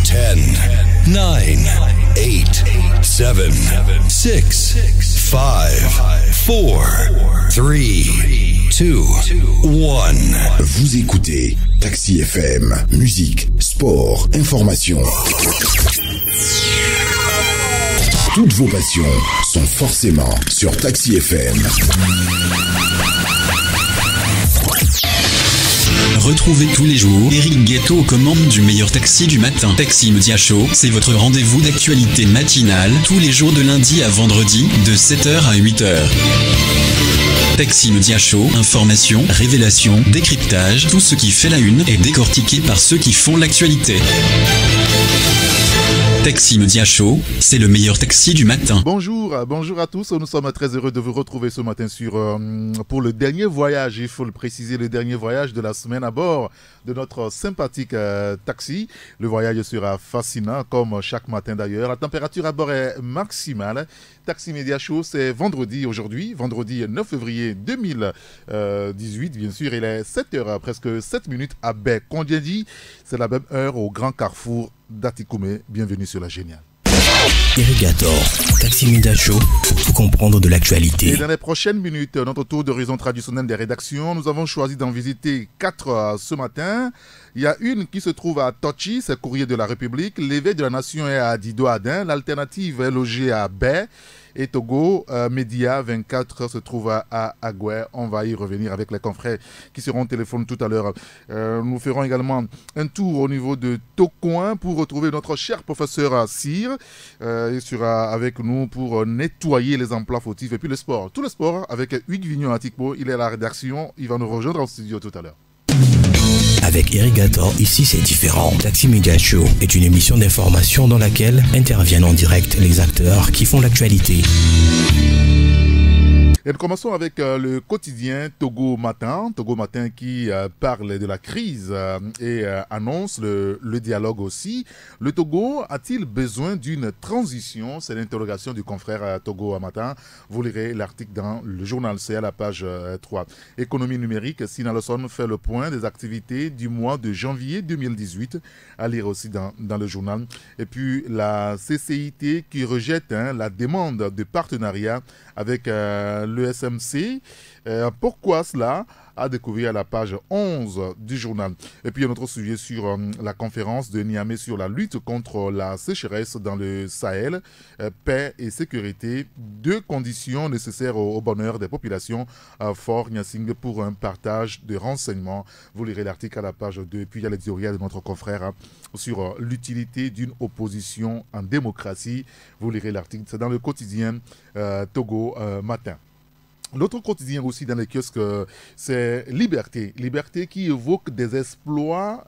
10, 9, 8, 7, 6, 5, 4, 3, 2, 1. Vous écoutez Taxi FM, musique, sport, information. Toutes vos passions sont forcément sur Taxi FM. Retrouvez tous les jours Eric Guetto aux commandes du meilleur taxi du matin. Taxi Media Show, c'est votre rendez-vous d'actualité matinale tous les jours de lundi à vendredi de 7h à 8h. Taxi Media Show, information, révélation, décryptage, tout ce qui fait la une est décortiqué par ceux qui font l'actualité. Taxi Media Show, c'est le meilleur taxi du matin. Bonjour à tous. Nous sommes très heureux de vous retrouver ce matin pour le dernier voyage, il faut le préciser, le dernier voyage de la semaine à bord de notre sympathique taxi. Le voyage sera fascinant, comme chaque matin d'ailleurs. La température à bord est maximale. Taxi Media Show, c'est vendredi aujourd'hui, vendredi 9 février 2018, bien sûr. Il est 7h, presque 7 minutes à Bekondiedi. C'est la même heure au Grand Carrefour d'Atikoumé. Bienvenue sur la Géniale. Irrigator, Taxi Media Show, pour tout comprendre de l'actualité. Et dans les prochaines minutes, notre tour d'horizon traditionnel des rédactions, nous avons choisi d'en visiter 4 ce matin. Il y a une qui se trouve à Tochi, c'est Courrier de la République. L'éveil de la nation est à Dido-Adin. L'alternative est logée à Baie. Et Togo, Média 24 se trouve à Agoué. On va y revenir avec les confrères qui seront au téléphone tout à l'heure. Nous ferons également un tour au niveau de Tocoin pour retrouver notre cher professeur Cyr. Il sera avec nous pour nettoyer les emplois fautifs. Et puis le sport, tout le sport avec Hugues Vignon-Atikpo. Il est à la rédaction. Il va nous rejoindre en studio tout à l'heure. Avec Irrigator, ici c'est différent. Taxi Media Show est une émission d'information dans laquelle interviennent en direct les acteurs qui font l'actualité. Et nous commençons avec le quotidien Togo Matin. Togo Matin qui parle de la crise et annonce le dialogue aussi. Le Togo a-t-il besoin d'une transition? C'est l'interrogation du confrère Togo Matin. Vous lirez l'article dans le journal C à la page 3. Économie numérique, Sina Lawson fait le point des activités du mois de janvier 2018. À lire aussi dans le journal. Et puis la CCIT qui rejette la demande de partenariat avec le SMC. Pourquoi cela? À découvrir à la page 11 du journal. Et puis un autre sujet sur la conférence de Niamey sur la lutte contre la sécheresse dans le Sahel. Paix et sécurité, 2 conditions nécessaires au bonheur des populations. Fort Nyasingbe pour un partage de renseignements. Vous lirez l'article à la page 2. Et puis il y a l'éditorial de notre confrère sur l'utilité d'une opposition en démocratie. Vous lirez l'article, c'est dans le quotidien Togo Matin. L'autre quotidien aussi dans les kiosques, c'est Liberté. Liberté qui évoque des exploits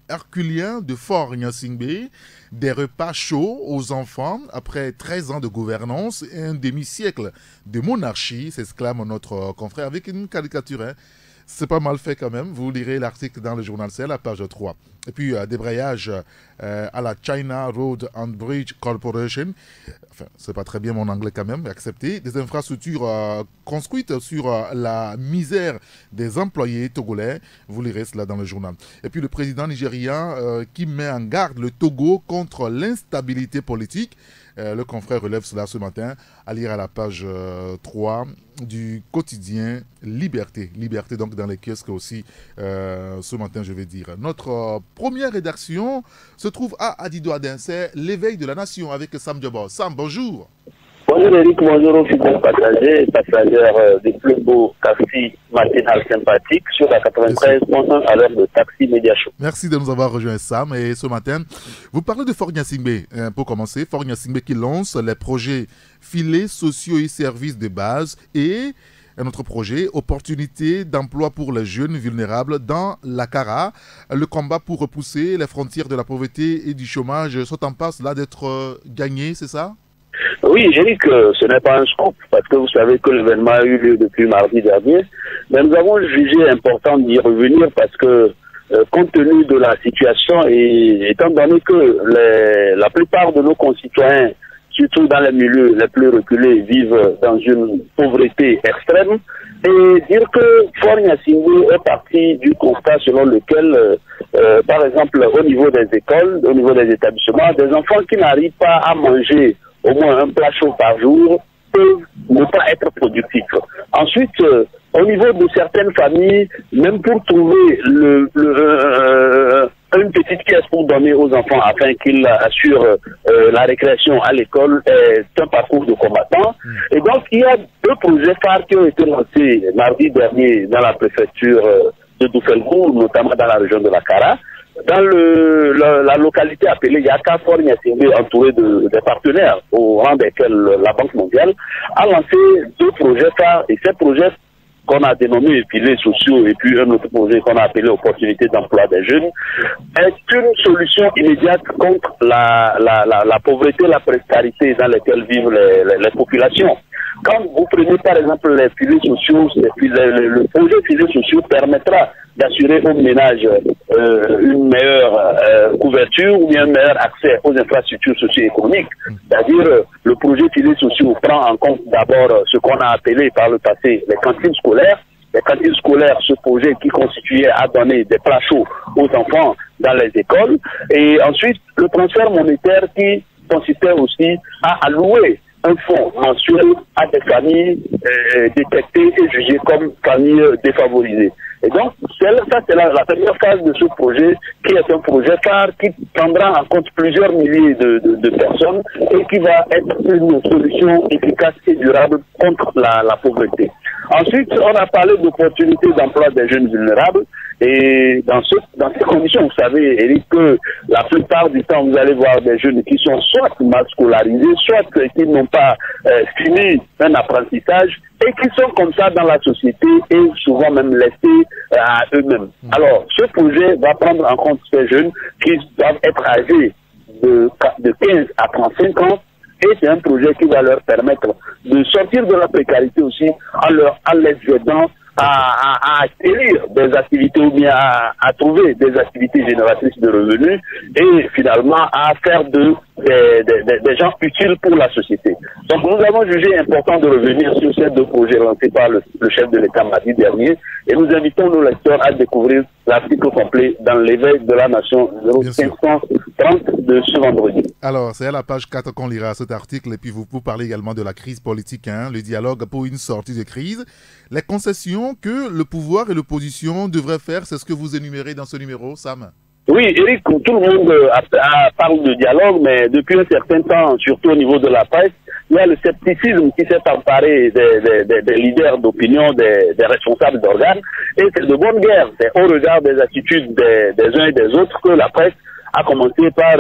herculiens de Fort Nyasingbe, des repas chauds aux enfants après 13 ans de gouvernance et un demi-siècle de monarchie, s'exclame notre confrère avec une caricature. C'est pas mal fait quand même. Vous lirez l'article dans le journal C, la page 3. Et puis, débrayage à la China Road and Bridge Corporation. Enfin, c'est pas très bien mon anglais quand même, accepté. Des infrastructures construites sur la misère des employés togolais. Vous lirez cela dans le journal. Et puis, le président nigérien qui met en garde le Togo contre l'instabilité politique. Le confrère relève cela ce matin, à lire à la page 3 du quotidien Liberté. Liberté donc dans les kiosques aussi ce matin, je vais dire. Notre première rédaction se trouve à Adido-Adin. C'est l'éveil de la nation avec Sam Diobo. Sam, bonjour. Bonjour Eric, bonjour aux fidèles passagères des plus beaux taxis matinales sympathiques sur la 93.1 à l'heure de Taxi Media Show. Merci de nous avoir rejoint Sam. Et ce matin, vous parlez de Fort Nyasingbe. Pour commencer, Fort Nyasingbe qui lance les projets filets sociaux et services de base et un autre projet, opportunité d'emploi pour les jeunes vulnérables dans la Cara. Le combat pour repousser les frontières de la pauvreté et du chômage sont en passe là d'être gagné, c'est ça? Oui, Eric, ce n'est pas un scoop, parce que vous savez que l'événement a eu lieu depuis mardi dernier, mais nous avons jugé important d'y revenir parce que, compte tenu de la situation et étant donné que la plupart de nos concitoyens surtout dans les milieux les plus reculés, vivent dans une pauvreté extrême. Et dire que Fort Gnassingbé est parti du constat selon lequel, par exemple, au niveau des écoles, au niveau des établissements, des enfants qui n'arrivent pas à manger au moins un plat chaud par jour peuvent ne pas être productifs. Ensuite, au niveau de certaines familles, même pour trouver une petite pièce pour donner aux enfants afin qu'ils assurent la récréation à l'école est un parcours de combattants. Et donc, il y a deux projets phares qui ont été lancés mardi dernier dans la préfecture de Doufelcourt, notamment dans la région de la Kara. Dans la localité appelée Yaka, Fort Gnassingbé, entouré de partenaires, au rang desquels la Banque mondiale, a lancé deux projets phares. Et ces projets qu'on a dénommé piliers sociaux et puis un autre projet qu'on a appelé opportunité d'emploi des jeunes, est une solution immédiate contre la pauvreté, la précarité dans lesquelles vivent les populations. Quand vous prenez par exemple les filets sociaux, le projet filets sociaux permettra d'assurer aux ménages une meilleure couverture ou bien un meilleur accès aux infrastructures socio-économiques. C'est-à-dire, le projet filets sociaux prend en compte d'abord ce qu'on a appelé par le passé les cantines scolaires. Les cantines scolaires, ce projet qui constituait à donner des plats chauds aux enfants dans les écoles. Et ensuite, le transfert monétaire qui consistait aussi à allouer un fonds mensuel à des familles détectées et jugées comme familles défavorisées. Et donc, ça c'est la première phase de ce projet, qui est un projet phare qui prendra en compte plusieurs milliers de personnes et qui va être une solution efficace et durable contre la pauvreté. Ensuite, on a parlé d'opportunités d'emploi des jeunes vulnérables. Et dans ces conditions, vous savez, Eric, que la plupart du temps, vous allez voir des jeunes qui sont soit mal scolarisés, soit qui n'ont pas fini un apprentissage et qui sont comme ça dans la société et souvent même laissés à eux-mêmes. Alors, ce projet va prendre en compte ces jeunes qui doivent être âgés de 15 à 35 ans. Et c'est un projet qui va leur permettre de sortir de la précarité aussi en les aidant à acquérir des activités ou bien à trouver des activités génératrices de revenus et finalement à faire des gens utiles pour la société. Donc nous avons jugé important de revenir sur ces deux projets lancés par le chef de l'État mardi dernier et nous invitons nos lecteurs à découvrir l'article complet dans l'éveil de la nation 0530 de ce vendredi. Alors, c'est à la page 4 qu'on lira cet article et puis vous parlez également de la crise politique, le dialogue pour une sortie de crise. Les concessions que le pouvoir et l'opposition devraient faire, c'est ce que vous énumérez dans ce numéro, Sam? Oui, Eric, tout le monde parle de dialogue, mais depuis un certain temps, surtout au niveau de la presse, il y a le scepticisme qui s'est emparé des leaders d'opinion, des responsables d'organes, et c'est de bonne guerre. C'est au regard des attitudes des uns et des autres que la presse a commencé par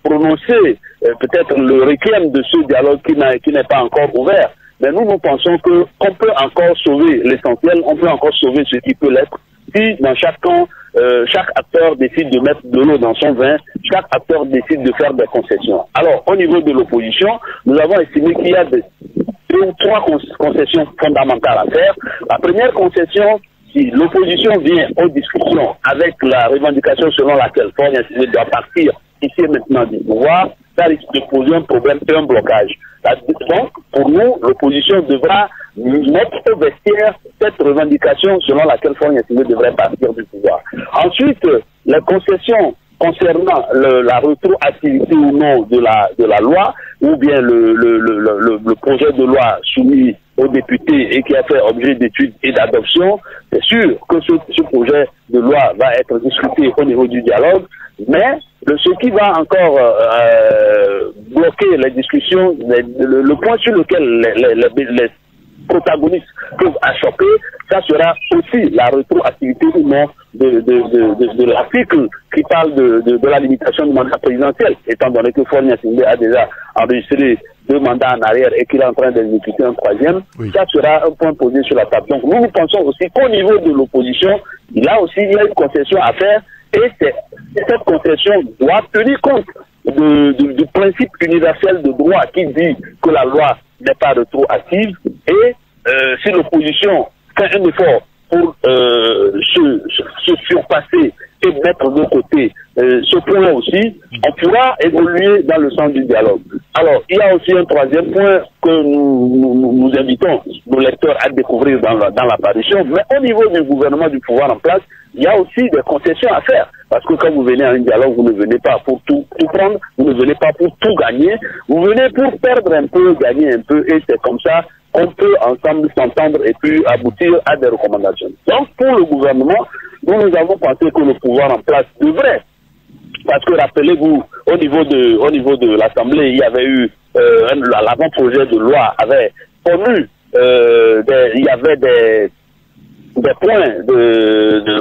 prononcer peut-être le requiem de ce dialogue qui n'est pas encore ouvert. Mais nous pensons qu'on peut encore sauver l'essentiel, on peut encore sauver ce qui peut l'être, si dans chaque camp, chaque acteur décide de mettre de l'eau dans son vin, chaque acteur décide de faire des concessions. Alors, au niveau de l'opposition, nous avons estimé qu'il y a deux ou trois concessions fondamentales à faire. La première concession, si l'opposition vient aux discussions avec la revendication selon laquelle Fort Gnassingbé doit partir ici et maintenant du pouvoir, ça risque de poser un problème et un blocage. Donc, pour nous, l'opposition devra mettre au vestiaire cette revendication selon laquelle Fort Gnassingbé devrait partir du pouvoir. Ensuite, les concessions concernant la rétroactivité ou non de la loi, ou bien le projet de loi soumis aux députés et qui a fait objet d'études et d'adoption, c'est sûr que ce projet de loi va être discuté au niveau du dialogue, mais ce qui va encore bloquer les discussions, le point sur lequel les protagonistes peuvent achoper, ça sera aussi la rétroactivité ou non de l'article qui parle de la limitation du mandat présidentiel, étant donné que Fort Gnassingbé a déjà enregistré 2 mandats en arrière et qu'il est en train d'exécuter un 3e, oui. Ça sera un point posé sur la table. Donc nous pensons aussi qu'au niveau de l'opposition, il y a une concession à faire et cette concession doit tenir compte du principe universel de droit qui dit que la loi n'est pas rétroactive et si l'opposition fait un effort pour se surpasser et mettre de côté ce point aussi, on pourra évoluer dans le sens du dialogue. Alors, il y a aussi un troisième point que nous invitons nos lecteurs à découvrir dans l'apparition, mais au niveau du gouvernement du pouvoir en place, il y a aussi des concessions à faire. Parce que quand vous venez à un dialogue, vous ne venez pas pour tout prendre, vous ne venez pas pour tout gagner, vous venez pour perdre un peu, gagner un peu, et c'est comme ça qu'on peut ensemble s'entendre et puis aboutir à des recommandations. Donc, pour le gouvernement, nous avons pensé que le pouvoir en place devrait, parce que rappelez-vous, au niveau de l'Assemblée, il y avait eu l'avant-projet de loi avait connu, il y avait des points de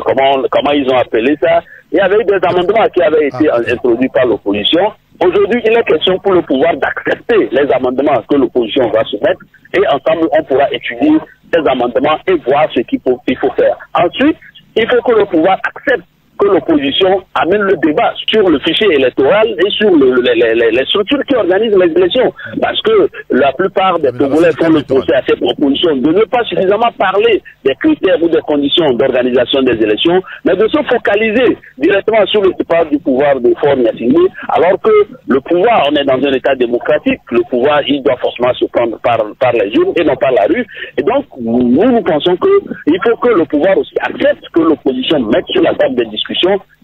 comment ils ont appelé ça. Il y avait eu des amendements qui avaient été introduits par l'opposition. Aujourd'hui, il est question pour le pouvoir d'accepter les amendements que l'opposition va soumettre et ensemble, on pourra étudier ces amendements et voir ce qu'il faut faire. Ensuite, il faut que le pouvoir accepte que l'opposition amène le débat sur le fichier électoral et sur les structures qui organisent les élections. Parce que la plupart des Togolais font le procès à cette proposition de ne pas suffisamment parler des critères ou des conditions d'organisation des élections, mais de se focaliser directement sur le départ du pouvoir de Faure Gnassingbé, alors que le pouvoir, on est dans un état démocratique, le pouvoir, il doit forcément se prendre par les urnes et non par la rue. Et donc, nous pensons qu'il faut que le pouvoir aussi accepte que l'opposition mette sur la table des discussions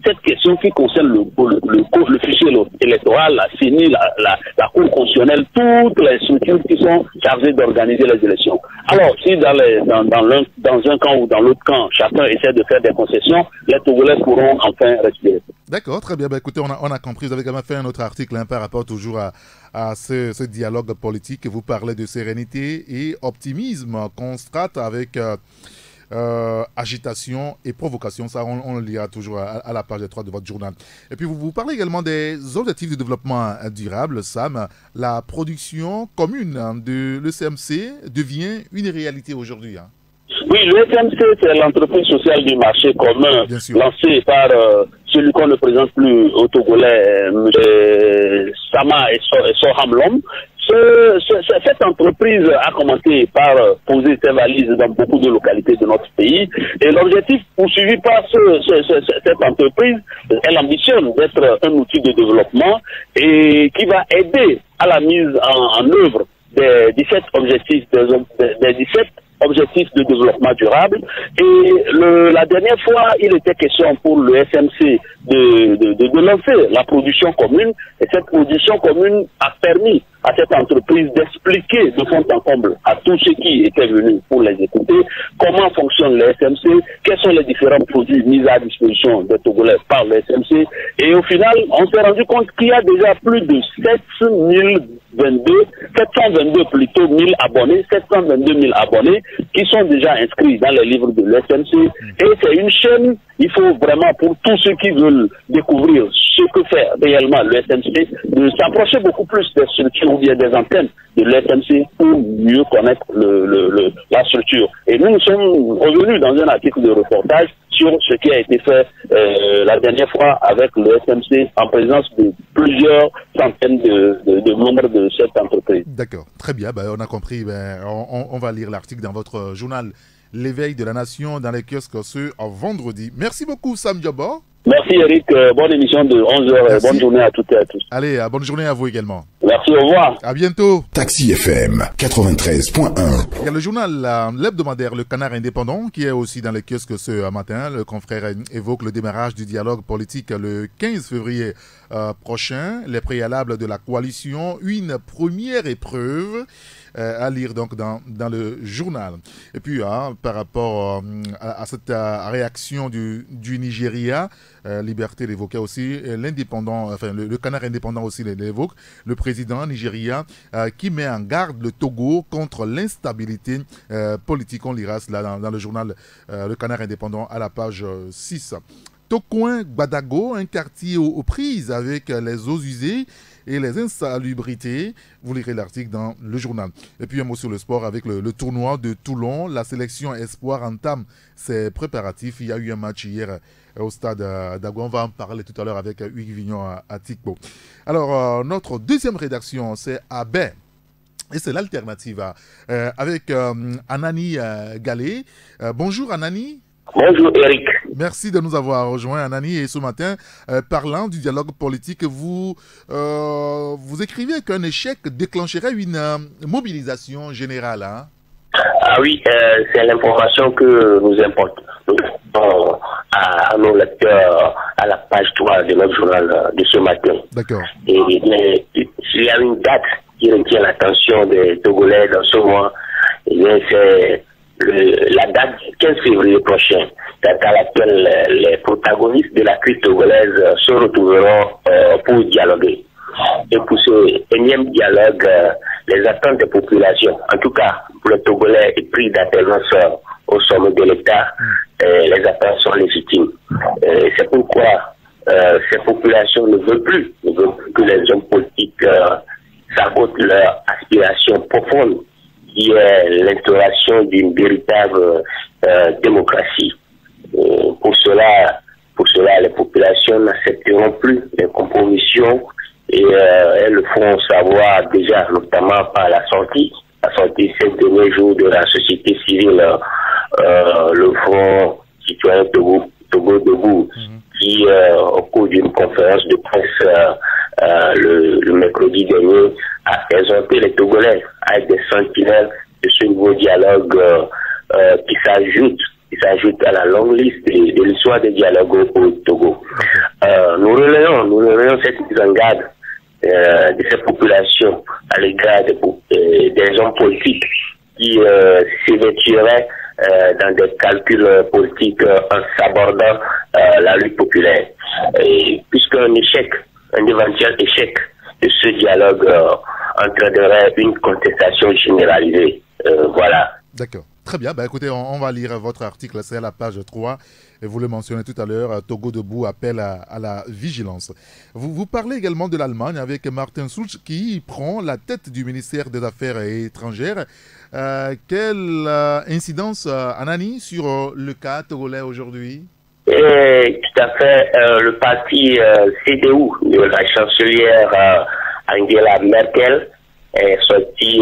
cette question qui concerne le fichier électoral, la CENI, la Cour constitutionnelle, toutes les structures qui sont chargées d'organiser les élections. Alors, si dans un camp ou dans l'autre camp, chacun essaie de faire des concessions, les Togolais pourront enfin respirer. D'accord, très bien. Écoutez, on a compris. Vous avez quand même fait un autre article par rapport toujours à ce dialogue politique. Vous parlez de sérénité et optimisme. Constate avec agitation et provocation. Ça, on le lira toujours à la page 3 de votre journal. Et puis, vous parlez également des objectifs de développement durable, Sam. La production commune de l'ECMC devient une réalité aujourd'hui. Oui, l'ECMC, c'est l'entreprise sociale du marché commun lancée par celui qu'on ne présente plus au Togolais, M. Sama et Soham Lom. Cette entreprise a commencé par poser ses valises dans beaucoup de localités de notre pays. Et l'objectif poursuivi par cette entreprise, elle ambitionne d'être un outil de développement et qui va aider à la mise en œuvre des 17 objectifs de développement durable. Et la dernière fois, il était question pour le SMC de lancer la production commune. Et cette production commune a permis à cette entreprise d'expliquer de fond en comble à tous ceux qui étaient venus pour les écouter comment fonctionne le SMC, quels sont les différents produits mis à disposition des Togolais par le SMC. Et au final, on s'est rendu compte qu'il y a déjà plus de 722 plutôt 1000 abonnés, 722 000 abonnés qui sont déjà inscrits dans les livres de l'SMC. Et c'est une chaîne, il faut vraiment pour tous ceux qui veulent découvrir ce que fait réellement le SMC, de s'approcher beaucoup plus des structures ou bien des antennes de l'SMC pour mieux connaître la structure. Et nous sommes revenus dans un article de reportage sur ce qui a été fait la dernière fois avec le SMC en présence de plusieurs centaines de membres de cette entreprise. D'accord, très bien, on a compris. On va lire l'article dans votre journal L'éveil de la nation dans les kiosques ce vendredi. Merci beaucoup Sam Diabo. Merci Eric, bonne émission de 11h et bonne journée à toutes et à tous. Allez, bonne journée à vous également. Merci, au revoir. À bientôt. Taxi FM 93.1. Il y a le journal l'hebdomadaire Le Canard Indépendant qui est aussi dans les kiosques ce matin. Le confrère évoque le démarrage du dialogue politique le 15 février prochain. Les préalables de la coalition, une première épreuve à lire donc dans le journal. Et puis par rapport à cette réaction du Nigeria, Liberté l'évoquait aussi, l'indépendant, enfin le Canard Indépendant aussi l'évoque, le président nigérien qui met en garde le Togo contre l'instabilité politique. On lira cela dans le journal Le Canard Indépendant à la page 6. Tokoin Gbadago, un quartier aux prises avec les eaux usées et les insalubrités. Vous lirez l'article dans le journal. Et puis un mot sur le sport avec le tournoi de Toulon. La sélection Espoir entame ses préparatifs. Il y a eu un match hier au stade d'Agua. On va en parler tout à l'heure avec Hugues Vignon à Tikpo. Alors, notre deuxième rédaction, c'est à Bain. Et c'est l'alternative avec Anani Galé. Bonjour Anani. Bonjour Eric. Merci de nous avoir rejoints, Anani. Et ce matin, parlant du dialogue politique, vous écrivez qu'un échec déclencherait une mobilisation générale. Hein? Ah oui, c'est l'information que nous importons à nos lecteurs à la page 3 de notre journal de ce matin. D'accord. Et il y a une date qui retient l'attention des Togolais dans ce mois. C'est la date du 15 février prochain, date à laquelle les protagonistes de la crise togolaise se retrouveront pour dialoguer. Et pour ce énième dialogue, les attentes des populations, en tout cas pour les Togolais et pris d'alternance au sommet de l'État, les attentes sont légitimes. C'est pourquoi ces populations ne veulent plus que les hommes politiques sabotent leur aspiration profonde, qui est l'instauration d'une véritable démocratie. Pour cela, les populations n'accepteront plus les compromissions et elles le font savoir déjà, notamment par la sortie ces derniers jours de la société civile, le Front citoyen Togo Debout, qui, au cours d'une conférence de presse le mercredi dernier, a présenté les Togolais avec des sentinelles de ce nouveau dialogue qui s'ajoute à la longue liste de l'histoire des dialogues au Togo. Nous relayons cette mise en garde de ces populations à l'égard des hommes politiques qui s'évertueraient dans des calculs politiques en sabordant la lutte populaire. Et puisqu'un éventuel échec de ce dialogue entraînerait une contestation généralisée. Voilà. D'accord. Très bien. Écoutez, on va lire votre article, c'est à la page 3. Et vous le mentionnez tout à l'heure, Togo Debout appelle à la vigilance. Vous parlez également de l'Allemagne avec Martin Schulz qui prend la tête du ministère des Affaires étrangères. Quelle incidence, Anani, sur le cas togolais aujourd'hui? Tout à fait. Le parti CDU de la chancelière Angela Merkel est sorti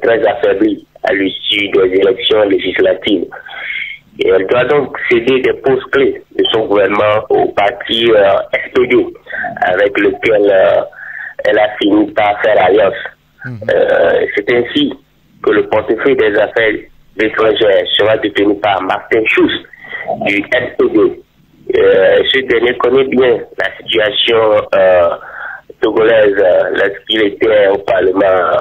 très affaibli à l'issue des élections législatives. Et elle doit donc céder des postes clés de son gouvernement au parti SPD, avec lequel elle a fini par faire alliance. C'est ainsi que le portefeuille des affaires étrangères sera détenu par Martin Schulz du SPD. Ce dernier connaît bien la situation togolaise lorsqu'il était au Parlement.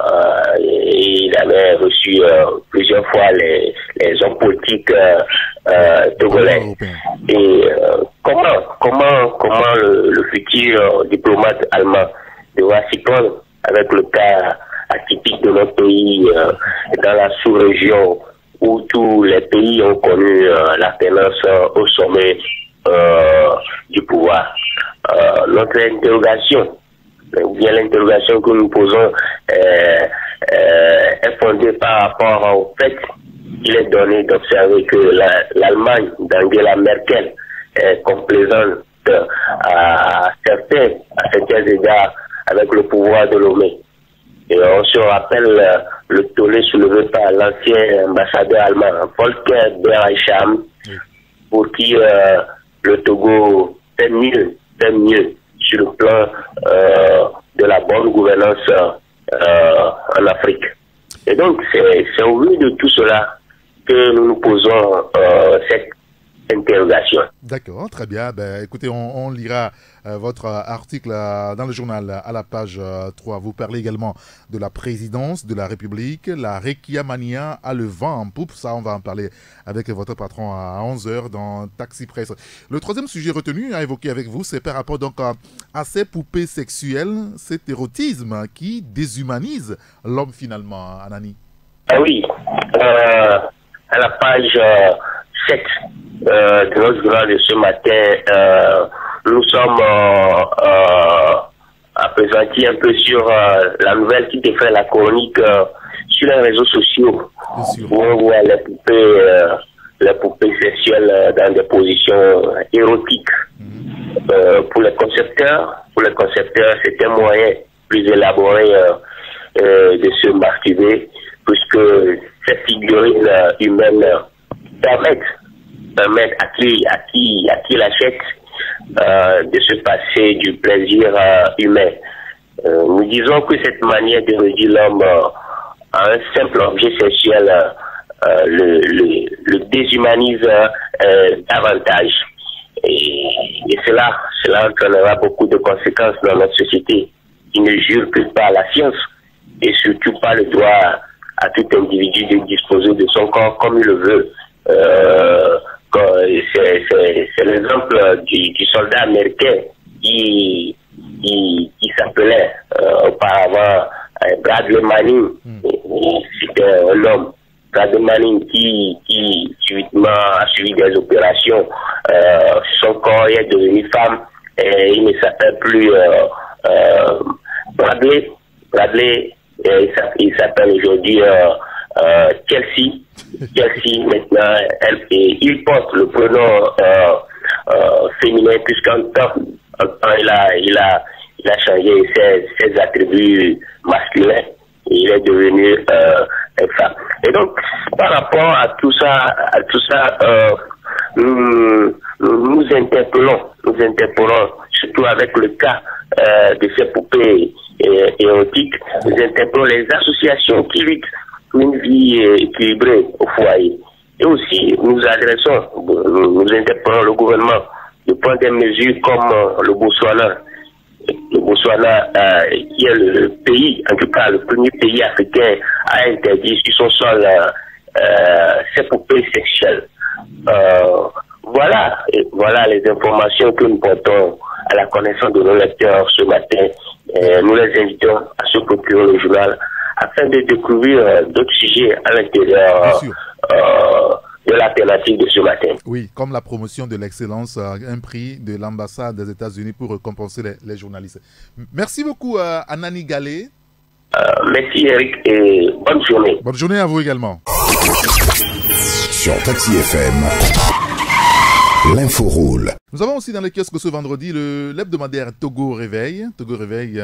Il avait reçu plusieurs fois les hommes politiques togolais. Et comment le futur diplomate allemand devra s'y prendre avec le cas atypique de notre pays dans la sous-région où tous les pays ont connu l'alternance au sommet du pouvoir. Notre interrogation, ou bien l'interrogation que nous posons est fondée par rapport au fait qu'il est donné d'observer que l'Allemagne d'Angela Merkel est complaisante à certains égards avec le pouvoir de Lomé. Et on se rappelle le tollé soulevé par l'ancien ambassadeur allemand Volker Berreicham, pour qui le Togo fait mieux sur le plan de la bonne gouvernance en Afrique. Et donc, c'est au vu de tout cela que nous nous posons cette interrogation. D'accord, très bien. Écoutez, on lira votre article dans le journal à la page 3. Vous parlez également de la présidence de la République. La Rekiamania a le vent en poupe. Ça, on va en parler avec votre patron à 11h dans Taxi Presse. Le troisième sujet retenu à évoquer avec vous, c'est par rapport donc à ces poupées sexuelles, cet érotisme qui déshumanise l'homme finalement, Anani. Ah oui, à la page 7 de notre journal de ce matin, nous sommes appesantis un peu sur la nouvelle qui défait la chronique sur les réseaux sociaux, où on voit les poupées sexuelles dans des positions érotiques. Pour les concepteurs, c'est un moyen plus élaboré de se masturber, puisque ces figurines humaines permettent permettre à qui l'achète de se passer du plaisir humain. Nous disons que cette manière de réduire l'homme à un simple objet sexuel le déshumanise davantage. Et cela entraînera beaucoup de conséquences dans notre société qui ne jure que par la science et surtout pas le droit à tout individu de disposer de son corps comme il le veut. C'est l'exemple du soldat américain qui s'appelait auparavant Bradley Manning. C'était un homme. Bradley Manning qui subitement a suivi des opérations. Son corps est devenu femme et il ne s'appelle plus Bradley. Il s'appelle aujourd'hui Chelsea maintenant, il porte le pronom féminin puisqu'en temps il a changé ses attributs masculins et il est devenu femme. Et donc par rapport à tout ça, nous interpellons surtout avec le cas de ces poupées érotiques, nous interpellons les associations qui luttent pour une vie équilibrée au foyer. Et aussi, nous interpellons le gouvernement de prendre des mesures comme le Botswana. Le Botswana, qui est le pays, en tout cas le premier pays africain à interdire sur son sol ces poupées sexuelles. Voilà les informations que nous portons à la connaissance de nos lecteurs ce matin. Nous les invitons à se procurer le journal afin de découvrir d'autres sujets à l'intérieur de l'alternative de ce matin. Oui, comme la promotion de l'excellence, un prix de l'ambassade des États-Unis pour récompenser les journalistes. Merci beaucoup, Anani Galé. Merci, Eric, et bonne journée. Bonne journée à vous également. Sur Taxi FM, l'info roule. Nous avons aussi dans les kiosques ce vendredi l'hebdomadaire Togo Réveil. Togo Réveil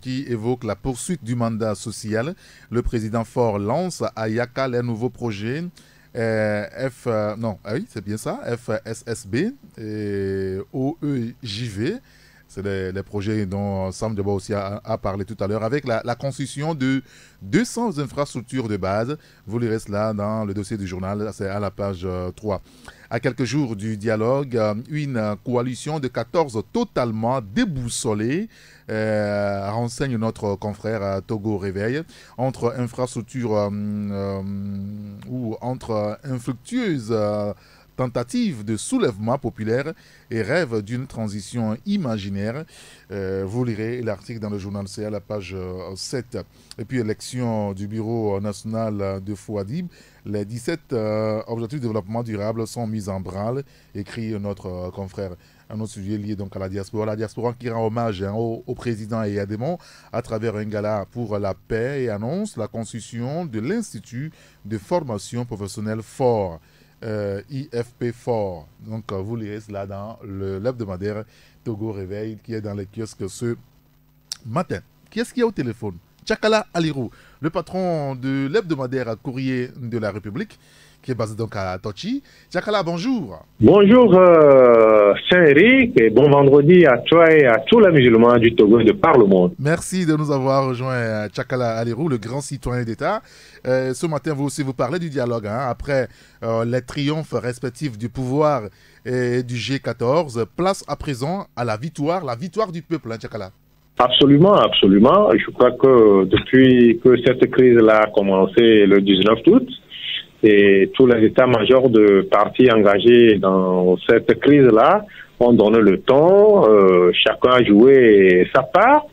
qui évoque la poursuite du mandat social. Le président Faure lance à Yakal un nouveau projet. C'est bien ça, FSSB et OEJV. C'est les projets dont Sam Deba aussi a parlé tout à l'heure, avec la construction de 200 infrastructures de base. Vous lirez cela dans le dossier du journal, c'est à la page 3. À quelques jours du dialogue, une coalition de 14 totalement déboussolée, renseigne notre confrère Togo Réveil, entre infrastructures ou entre infructueuses tentative de soulèvement populaire et rêve d'une transition imaginaire. Vous lirez l'article dans le journal C à la page 7. Et puis élection du bureau national de Fouadib. Les 17 objectifs de développement durable sont mis en branle, écrit notre confrère. Un autre sujet lié donc à la diaspora qui rend hommage au président Eyadémon à travers un gala pour la paix et annonce la construction de l'Institut de formation professionnelle fort. IFP Fort. Donc vous lirez cela dans l'hebdomadaire Togo Réveil qui est dans les kiosques ce matin. Qui est-ce qu'il y a au téléphone? Tchakala Alirou, le patron de l'hebdomadaire Courrier de la République, qui est basé donc à Tochi. Tchakala, bonjour. Bonjour Saint-Éric et bon vendredi à toi et à tous les musulmans du Togo et de par le monde. Merci de nous avoir rejoint, Tchakala Alirou, le grand citoyen d'État. Ce matin, vous aussi, vous parlez du dialogue, après les triomphes respectifs du pouvoir et du G14. Place à présent à la victoire du peuple, Tchakala. Absolument, absolument. Je crois que depuis que cette crise-là a commencé le 19 août, et tous les états-majors de partis engagés dans cette crise-là ont donné le ton, chacun a joué sa part.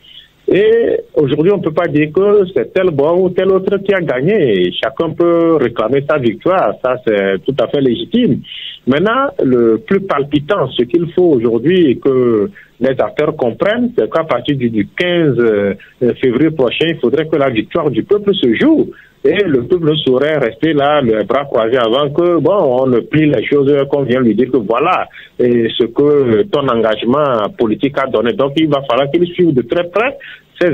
Et aujourd'hui, on ne peut pas dire que c'est tel bord ou tel autre qui a gagné. Chacun peut réclamer sa victoire, ça c'est tout à fait légitime. Maintenant, le plus palpitant, ce qu'il faut aujourd'hui et que les acteurs comprennent, c'est qu'à partir du 15 février prochain, il faudrait que la victoire du peuple se joue. Et le peuple saurait rester là, les bras croisés, avant que, on ne plie les choses, qu'on vient lui dire que voilà ce que ton engagement politique a donné. Donc, il va falloir qu'il suive de très près ces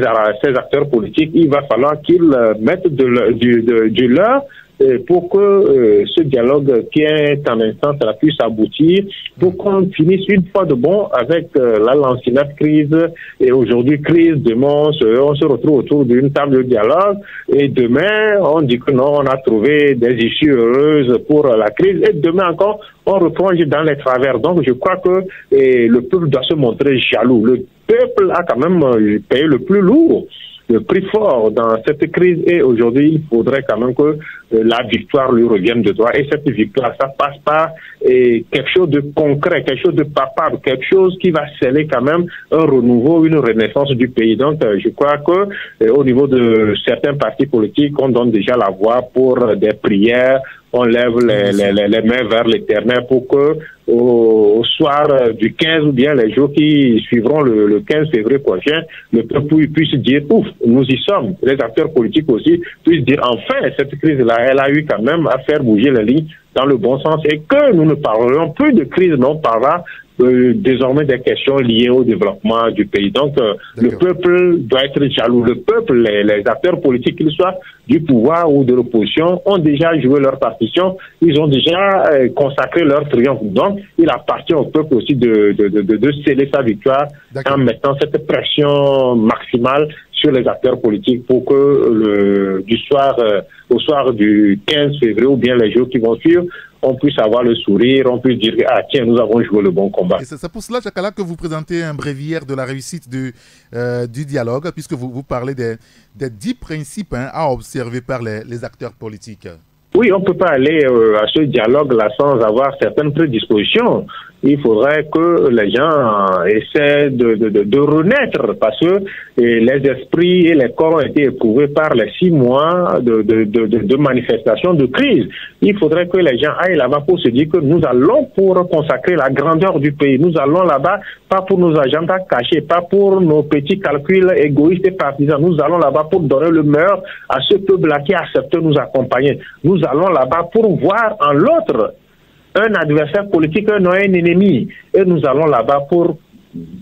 acteurs politiques. Il va falloir qu'ils mettent du leur pour que ce dialogue qui est en instance puisse aboutir, pour qu'on finisse une fois de bon avec la lancinante crise, et aujourd'hui crise, demain on se retrouve autour d'une table de dialogue, et demain on dit que non, on a trouvé des issues heureuses pour la crise, et demain encore on replonge dans les travers. Donc je crois que le peuple doit se montrer jaloux. Le peuple a quand même payé le plus lourd, le prix fort dans cette crise, et aujourd'hui il faudrait quand même que la victoire lui revienne de droit. Et cette victoire, ça passe par quelque chose de concret, quelque chose de palpable, quelque chose qui va sceller quand même un renouveau, une renaissance du pays. Donc je crois que au niveau de certains partis politiques, on donne déjà la voix pour des prières, on lève les mains vers l'Éternel pour que au soir du 15 ou bien les jours qui suivront le 15 février prochain, le peuple puisse dire ouf, nous y sommes. Les acteurs politiques aussi puissent dire enfin cette crise-là, elle a eu quand même à faire bouger les lignes dans le bon sens, et que nous ne parlerons plus de crise, mais on parlera désormais des questions liées au développement du pays. Donc le peuple doit être jaloux. Le peuple, les acteurs politiques, qu'ils soient du pouvoir ou de l'opposition, ont déjà joué leur partition, ils ont déjà consacré leur triomphe. Donc il appartient au peuple aussi de sceller sa victoire en mettant cette pression maximale sur les acteurs politiques pour que au soir du 15 février ou bien les jours qui vont suivre, on puisse avoir le sourire, on puisse dire ah tiens, nous avons joué le bon combat. Et c'est pour cela, Jakala, que vous présentez un bréviaire de la réussite du dialogue, puisque vous parlez des 10 principes à observer par les acteurs politiques. Oui, on ne peut pas aller à ce dialogue-là sans avoir certaines prédispositions. Il faudrait que les gens essaient de renaître, parce que les esprits et les corps ont été éprouvés par les 6 mois de manifestations de crise. Il faudrait que les gens aillent là-bas pour se dire que nous allons pour consacrer la grandeur du pays. Nous allons là-bas pas pour nos agendas cachés, pas pour nos petits calculs égoïstes et partisans. Nous allons là-bas pour donner le meilleur à ce peuple-là qui a accepté de nous accompagner. Nous allons là-bas pour voir en l'autre un adversaire politique, un ennemi. Et nous allons là-bas pour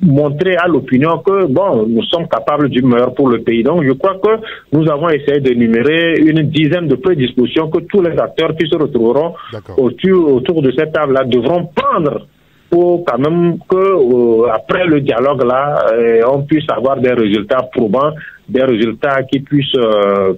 montrer à l'opinion que, bon, nous sommes capables du meilleur pour le pays. Donc, je crois que nous avons essayé d'énumérer une dizaine de prédispositions que tous les acteurs qui se retrouveront autour de cette table-là devront prendre pour quand même que après le dialogue là, on puisse avoir des résultats probants, des résultats qui puissent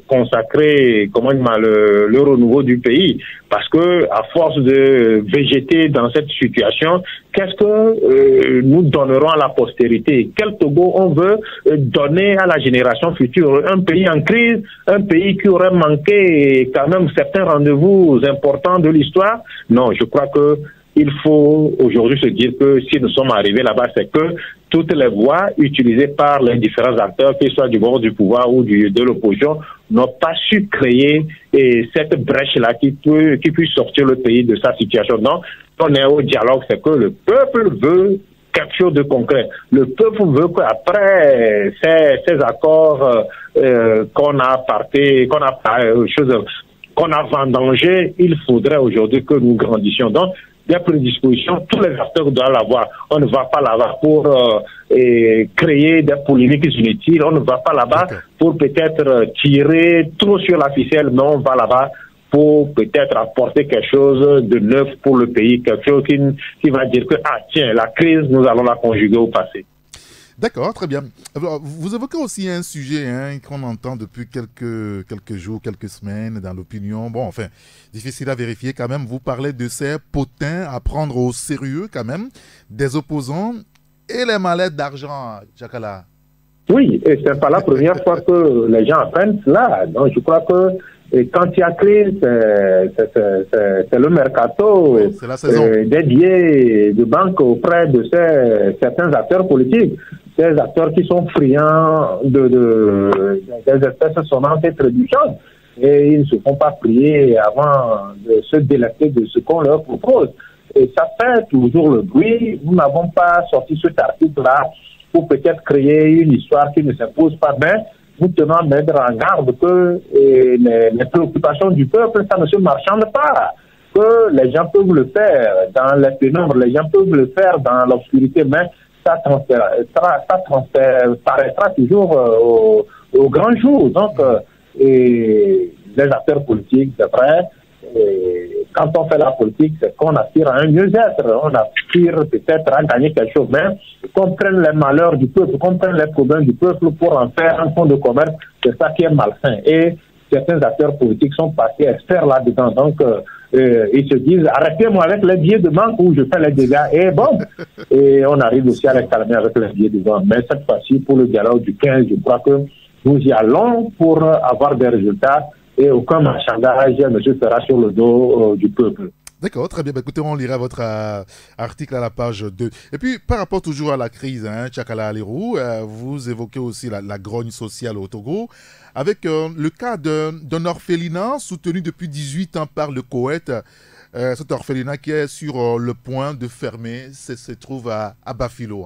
consacrer le renouveau du pays. Parce que à force de végéter dans cette situation, qu'est-ce que nous donnerons à la postérité? Quel Togo on veut donner à la génération future? Un pays en crise, un pays qui aurait manqué quand même certains rendez-vous importants de l'histoire? Non, je crois que il faut aujourd'hui se dire que si nous sommes arrivés là-bas, c'est que toutes les voies utilisées par les différents acteurs, qu'ils soient du bord du pouvoir ou de l'opposition, n'ont pas su créer cette brèche-là qui puisse sortir le pays de sa situation. Donc, on est au dialogue, c'est que le peuple veut quelque chose de concret. Le peuple veut qu'après ces accords qu'on a vendangés, il faudrait aujourd'hui que nous grandissions. Donc, des prédispositions, tous les acteurs doivent l'avoir. On ne va pas là-bas pour créer des polémiques inutiles, on ne va pas là-bas pour peut-être tirer trop sur la ficelle, mais on va là-bas pour peut-être apporter quelque chose de neuf pour le pays, quelque chose qui va dire que, ah tiens, la crise, nous allons la conjuguer au passé. D'accord, très bien. Alors, vous évoquez aussi un sujet qu'on entend depuis quelques jours, quelques semaines dans l'opinion. Bon, enfin, difficile à vérifier quand même. Vous parlez de ces potins à prendre au sérieux quand même, des opposants et les mallettes d'argent, Jakala. Oui, et c'est pas la première fois que les gens apprennent cela. Donc, je crois que quand il y a crise, c'est le mercato des billets de banque auprès de certains acteurs politiques. Ces acteurs qui sont friands des espèces sonnantes et trébuchantes. Et ils ne se font pas prier avant de se délecter de ce qu'on leur propose. Et ça fait toujours le bruit. Nous n'avons pas sorti cet article-là pour peut-être créer une histoire qui ne s'impose pas bien. Nous tenons à mettre en garde que les préoccupations du peuple, ça ne se marchande pas. Que les gens peuvent le faire dans les pénombres, les gens peuvent le faire dans l'obscurité, mais ça paraîtra toujours au grand jour. Donc, les acteurs politiques, c'est vrai. Et quand on fait la politique, c'est qu'on aspire à un mieux-être. On aspire peut-être à gagner quelque chose. Mais qu'on prenne les malheurs du peuple, qu'on prenne les problèmes du peuple pour en faire un fonds de commerce, c'est ça qui est malsain. Et certains acteurs politiques sont passés experts là-dedans. Donc, ils se disent, arrêtez-moi avec les billets de banque où je fais les dégâts. Et bon, et on arrive aussi à les calmer avec les billets de banque. Mais cette fois-ci, pour le dialogue du 15, je crois que nous y allons pour avoir des résultats et aucun marchandage ne se fera sur le dos du peuple. D'accord, très bien. Bah, écoutez, on lira votre article à la page 2. Et puis, par rapport toujours à la crise, Tchakala Alirou, vous évoquez aussi la grogne sociale au Togo, avec le cas d'un orphelinat soutenu depuis 18 ans par le Koweït. Cet orphelinat qui est sur le point de fermer, se trouve à Bafilo.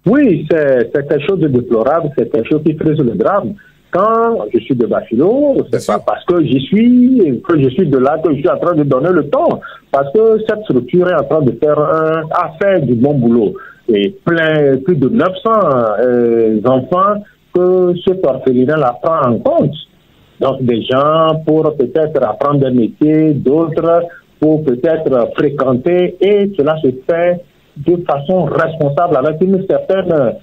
Oui, c'est quelque chose de déplorable, c'est quelque chose qui frise le drame. Quand je suis de Bafilo, c'est pas parce que je suis de là que je suis en train de donner le temps. Parce que cette structure est en train de faire du bon boulot. Et plus de 900 enfants que cet orphelinat prend en compte. Donc des gens pour peut-être apprendre des métiers, d'autres pour peut-être fréquenter. Et cela se fait de façon responsable avec une certaine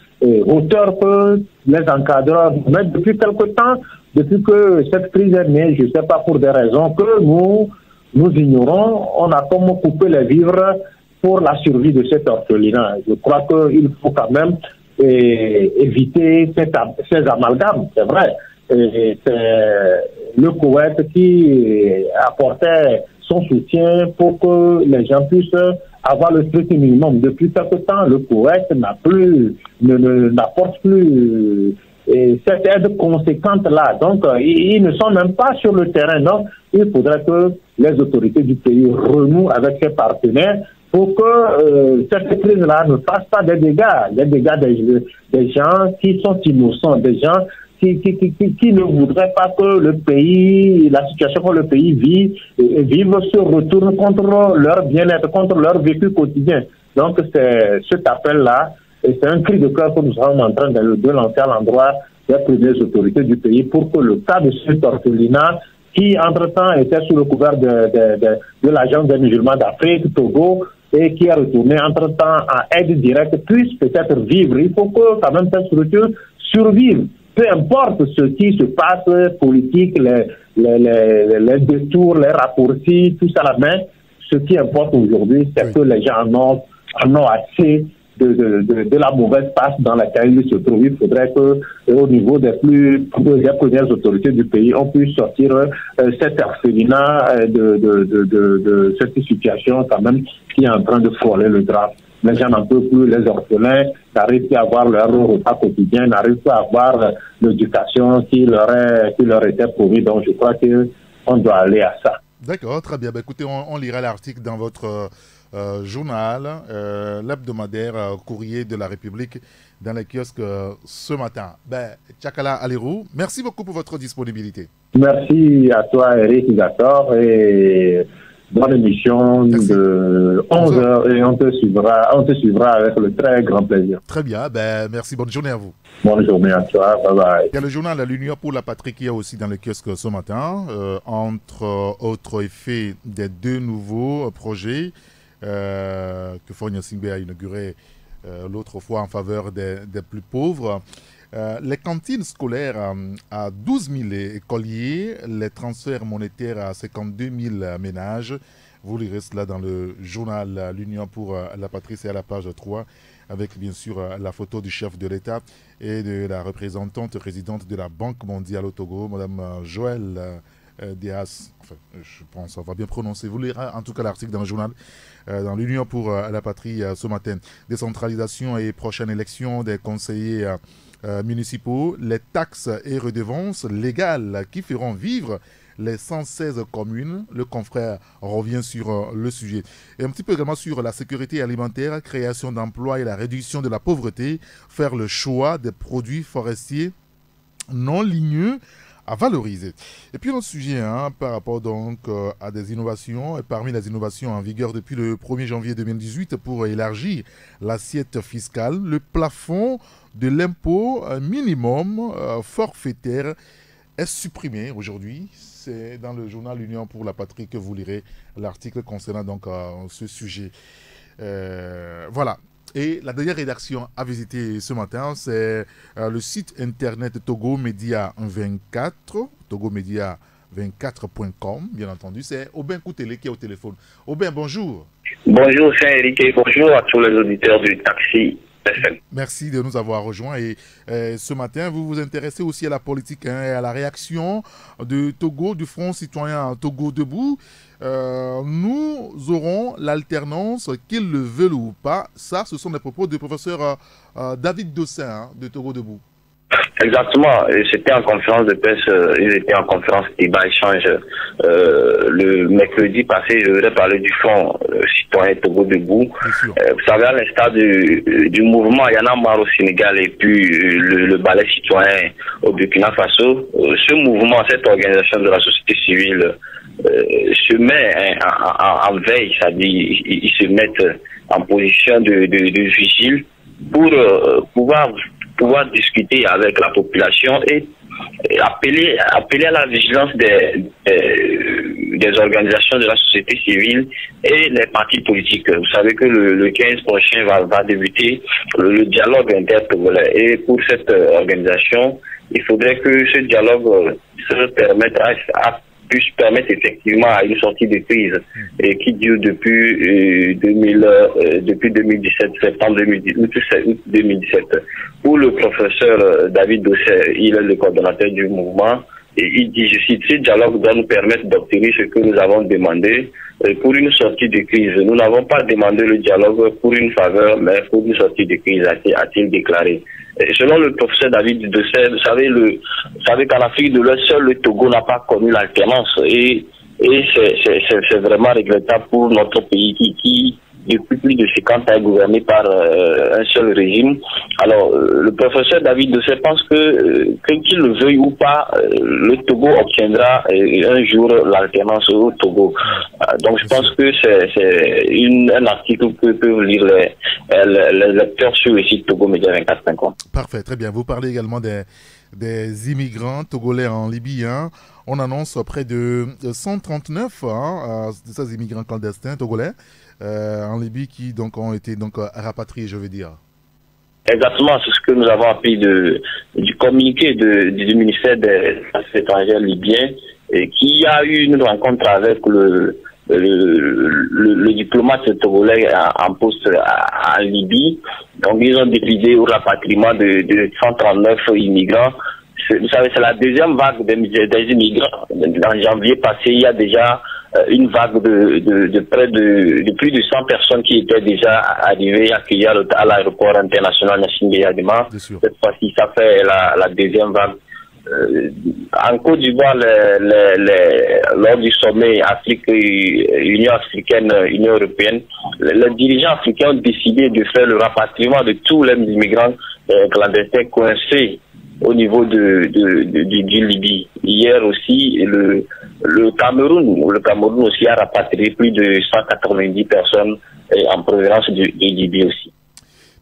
hauteur que les encadreurs. Mais depuis quelque temps, depuis que cette crise est née, je ne sais pas pour des raisons que nous ignorons, on a comme coupé les vivres pour la survie de cet orphelinat. Je crois qu'il faut quand même éviter ces amalgames, c'est vrai. C'est le Koweït qui apportait son soutien pour que les gens puissent avoir le strict minimum. Depuis quelque temps, le Koweït n'apporte plus cette aide conséquente-là. Donc, ils ne sont même pas sur le terrain. Donc, il faudrait que les autorités du pays renouent avec ses partenaires pour que cette crise-là ne fasse pas des dégâts des gens qui sont innocents, des gens qui ne voudraient pas que le pays, la situation que le pays vit, se retourne contre leur bien-être, contre leur vécu quotidien. Donc, c'est cet appel-là, et c'est un cri de cœur que nous sommes en train de lancer à l'endroit des premières autorités du pays pour que le cas de cet orphelinat, qui entre-temps était sous le couvert de l'Agence des musulmans d'Afrique, Togo, et qui est retourné entre-temps à aide directe, puisse peut-être vivre. Il faut que quand même cette structure survive. Peu importe ce qui se passe, politique, les détours, les raccourcis, tout ça là, mais ce qui importe aujourd'hui, c'est que les gens en ont assez de la mauvaise passe dans laquelle ils se trouvent. Il faudrait que, au niveau des premières autorités du pays, on puisse sortir cet orphelinat de cette situation quand même qui est en train de frôler le drame. Les gens n'en peuvent plus, les orphelins n'arrivent plus à avoir leur repas quotidien, n'arrivent plus à avoir l'éducation qui leur était promise. Donc je crois qu'on doit aller à ça. D'accord, très bien. Écoutez, on lira l'article dans votre journal, l'hebdomadaire Courrier de la République, dans les kiosques ce matin. Tchakala Alirou, merci beaucoup pour votre disponibilité. Merci à toi, Eric Gator, et bonne émission de 11h, et on te suivra avec le très grand plaisir. Très bien, merci, bonne journée à vous. Bonne journée à toi, bye bye. Il y a le journal L'Union pour la Patrie qui est aussi dans le kiosque ce matin, entre autres effets des deux nouveaux projets que Fonia Singbe a inauguré l'autre fois en faveur des plus pauvres. Les cantines scolaires à 12 000 écoliers, les transferts monétaires à 52 000 ménages. Vous lirez cela dans le journal L'Union pour la Patrie, c'est à la page 3, avec bien sûr la photo du chef de l'État et de la représentante résidente de la Banque mondiale au Togo, Mme Joëlle Dias. Enfin, je pense, on va bien prononcer. Vous lirez en tout cas l'article dans le journal, dans l'Union pour la Patrie ce matin. Décentralisation et prochaine élection des conseillers municipaux, les taxes et redevances légales qui feront vivre les 116 communes. Le confrère revient sur le sujet. Et un petit peu également sur la sécurité alimentaire, création d'emplois et la réduction de la pauvreté, faire le choix des produits forestiers non ligneux à valoriser. Et puis un autre sujet par rapport donc à des innovations, et parmi les innovations en vigueur depuis le 1er janvier 2018 pour élargir l'assiette fiscale, le plafond de l'impôt minimum forfaitaire est supprimé aujourd'hui. C'est dans le journal L'Union pour la Patrie que vous lirez l'article concernant donc ce sujet. Voilà. Et la dernière rédaction à visiter ce matin, c'est le site internet Togo Média 24, togomédia24.com, bien entendu. C'est Aubin Koutélé qui est au téléphone. Aubin, bonjour. Bonjour, c'est Eric et bonjour à tous les auditeurs du Taxi FM. Merci de nous avoir rejoints. Et ce matin, vous vous intéressez aussi à la politique et à la réaction de Togo, du Front citoyen Togo Debout. Nous aurons l'alternance, qu'ils le veulent ou pas. Ça, ce sont les propos du professeur David Dossin de Togo Debout. Exactement, c'était en conférence de presse, ils étaient en conférence débat échange le mercredi passé. Je voudrais parler du Front citoyen Togo Debout. Vous savez, à l'instar du mouvement Y'en a marre au Sénégal et puis le ballet citoyen au Burkina Faso, ce mouvement, cette organisation de la société civile se met en veille, c'est-à-dire ils se mettent en position de vigile pour pouvoir discuter avec la population et appeler à la vigilance des organisations de la société civile et les partis politiques. Vous savez que le 15 prochain va débuter le dialogue intertogolais. Et pour cette organisation, il faudrait que ce dialogue puisse permettre effectivement à une sortie de crise et qui dure depuis 2017, septembre 2017. Pour le professeur David Dosset, il est le coordonnateur du mouvement et il dit, je cite, ce dialogue doit nous permettre d'obtenir ce que nous avons demandé pour une sortie de crise. Nous n'avons pas demandé le dialogue pour une faveur, mais pour une sortie de crise, a-t-il déclaré. Et selon le professeur David Dosset, vous savez qu'en Afrique de l'Ouest, seul le Togo n'a pas connu l'alternance et c'est vraiment regrettable pour notre pays qui depuis plus de 50 ans est gouverné par un seul régime. Alors, le professeur David Dosset pense que qu'il le veuille ou pas, le Togo obtiendra un jour l'alternance au Togo. Donc, je pense que c'est un article que peuvent lire les lecteurs sur le site Togo Média 24.com. Parfait, très bien. Vous parlez également des immigrants togolais en Libye. On annonce près de 139 de ces immigrants clandestins togolais en Libye qui donc ont été rapatriés, je veux dire. Exactement, c'est ce que nous avons appris du communiqué du ministère des Affaires étrangères libyen qui a eu une rencontre avec le diplomate togolais en poste en Libye. Donc ils ont décidé au rapatriement de 139 immigrants. Vous savez, c'est la deuxième vague des immigrants. En janvier passé, il y a déjà une vague de près de plus de 100 personnes qui étaient déjà arrivées accueillies à l'aéroport international Gnassingbé Eyadema. Cette fois-ci, ça fait la deuxième vague. En Côte d'Ivoire, lors du sommet Union africaine, Union européenne, les dirigeants africains ont décidé de faire le rapatriement de tous les immigrants clandestins coincés au niveau du Libye. Hier aussi, le Cameroun aussi a rapatrié plus de 190 personnes en provenance de Libye aussi.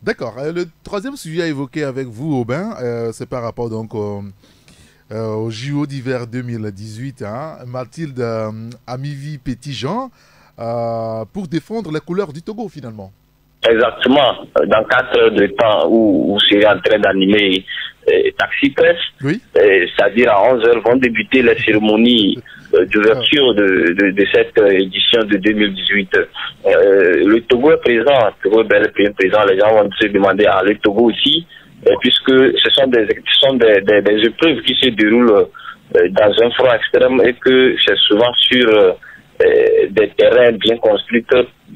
D'accord. Le troisième sujet à évoquer avec vous, Aubin, c'est par rapport donc au JO d'hiver 2018. Mathilde Amivi Petit-Jean pour défendre les couleurs du Togo finalement. Exactement. Dans 4 heures de temps où c'est en train d'animer Taxi Presse, oui. C'est-à-dire à 11 heures vont débuter les cérémonies d'ouverture de cette édition de 2018. Le Togo est présent, le Togo est présent, les gens vont se demander le Togo aussi, puisque ce sont des épreuves qui se déroulent dans un front extrême et que c'est souvent sur des terrains bien construits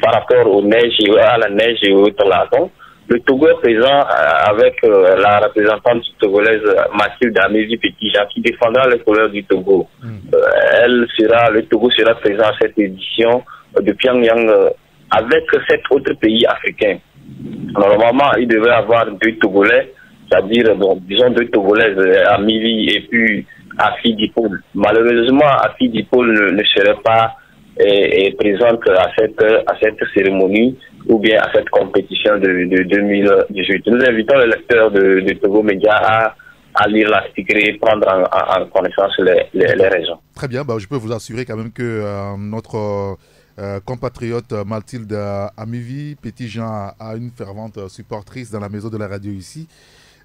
par rapport à la neige et aux latons. Le Togo est présent avec la représentante togolaise Mathilde Amivi Petit-Jean qui défendra les couleurs du Togo. Le Togo sera présent à cette édition de Pyongyang avec 7 autres pays africains. Normalement, il devrait y avoir 2 Togolais, c'est-à-dire, disons 2 Togolaises, Amivi et puis Afi Dipol. Malheureusement, Afi Dipol ne serait pas présente à cette cérémonie ou bien à cette compétition de 2018. Nous invitons les lecteurs de Togo Média à lire l'article et prendre en connaissance les raisons. Très bien, je peux vous assurer quand même que notre compatriote Mathilde Amivi Petit-Jean a une fervente supportrice dans la maison de la radio ici.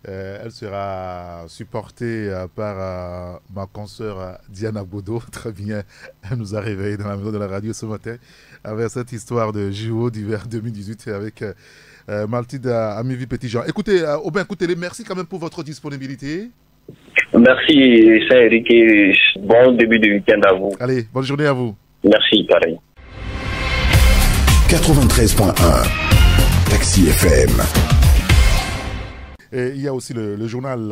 Elle sera supportée par ma consoeur Diana Bodo. Très bien, elle nous a réveillés dans la maison de la radio ce matin avec cette histoire de JO d'hiver 2018 avec Mathilde Amivi Petit-Jean. Écoutez, écoutez-les, merci quand même pour votre disponibilité. Merci Saint-Éric et bon début de week-end à vous. Allez, bonne journée à vous. Merci, pareil. 93.1 Taxi FM. Et il y a aussi le journal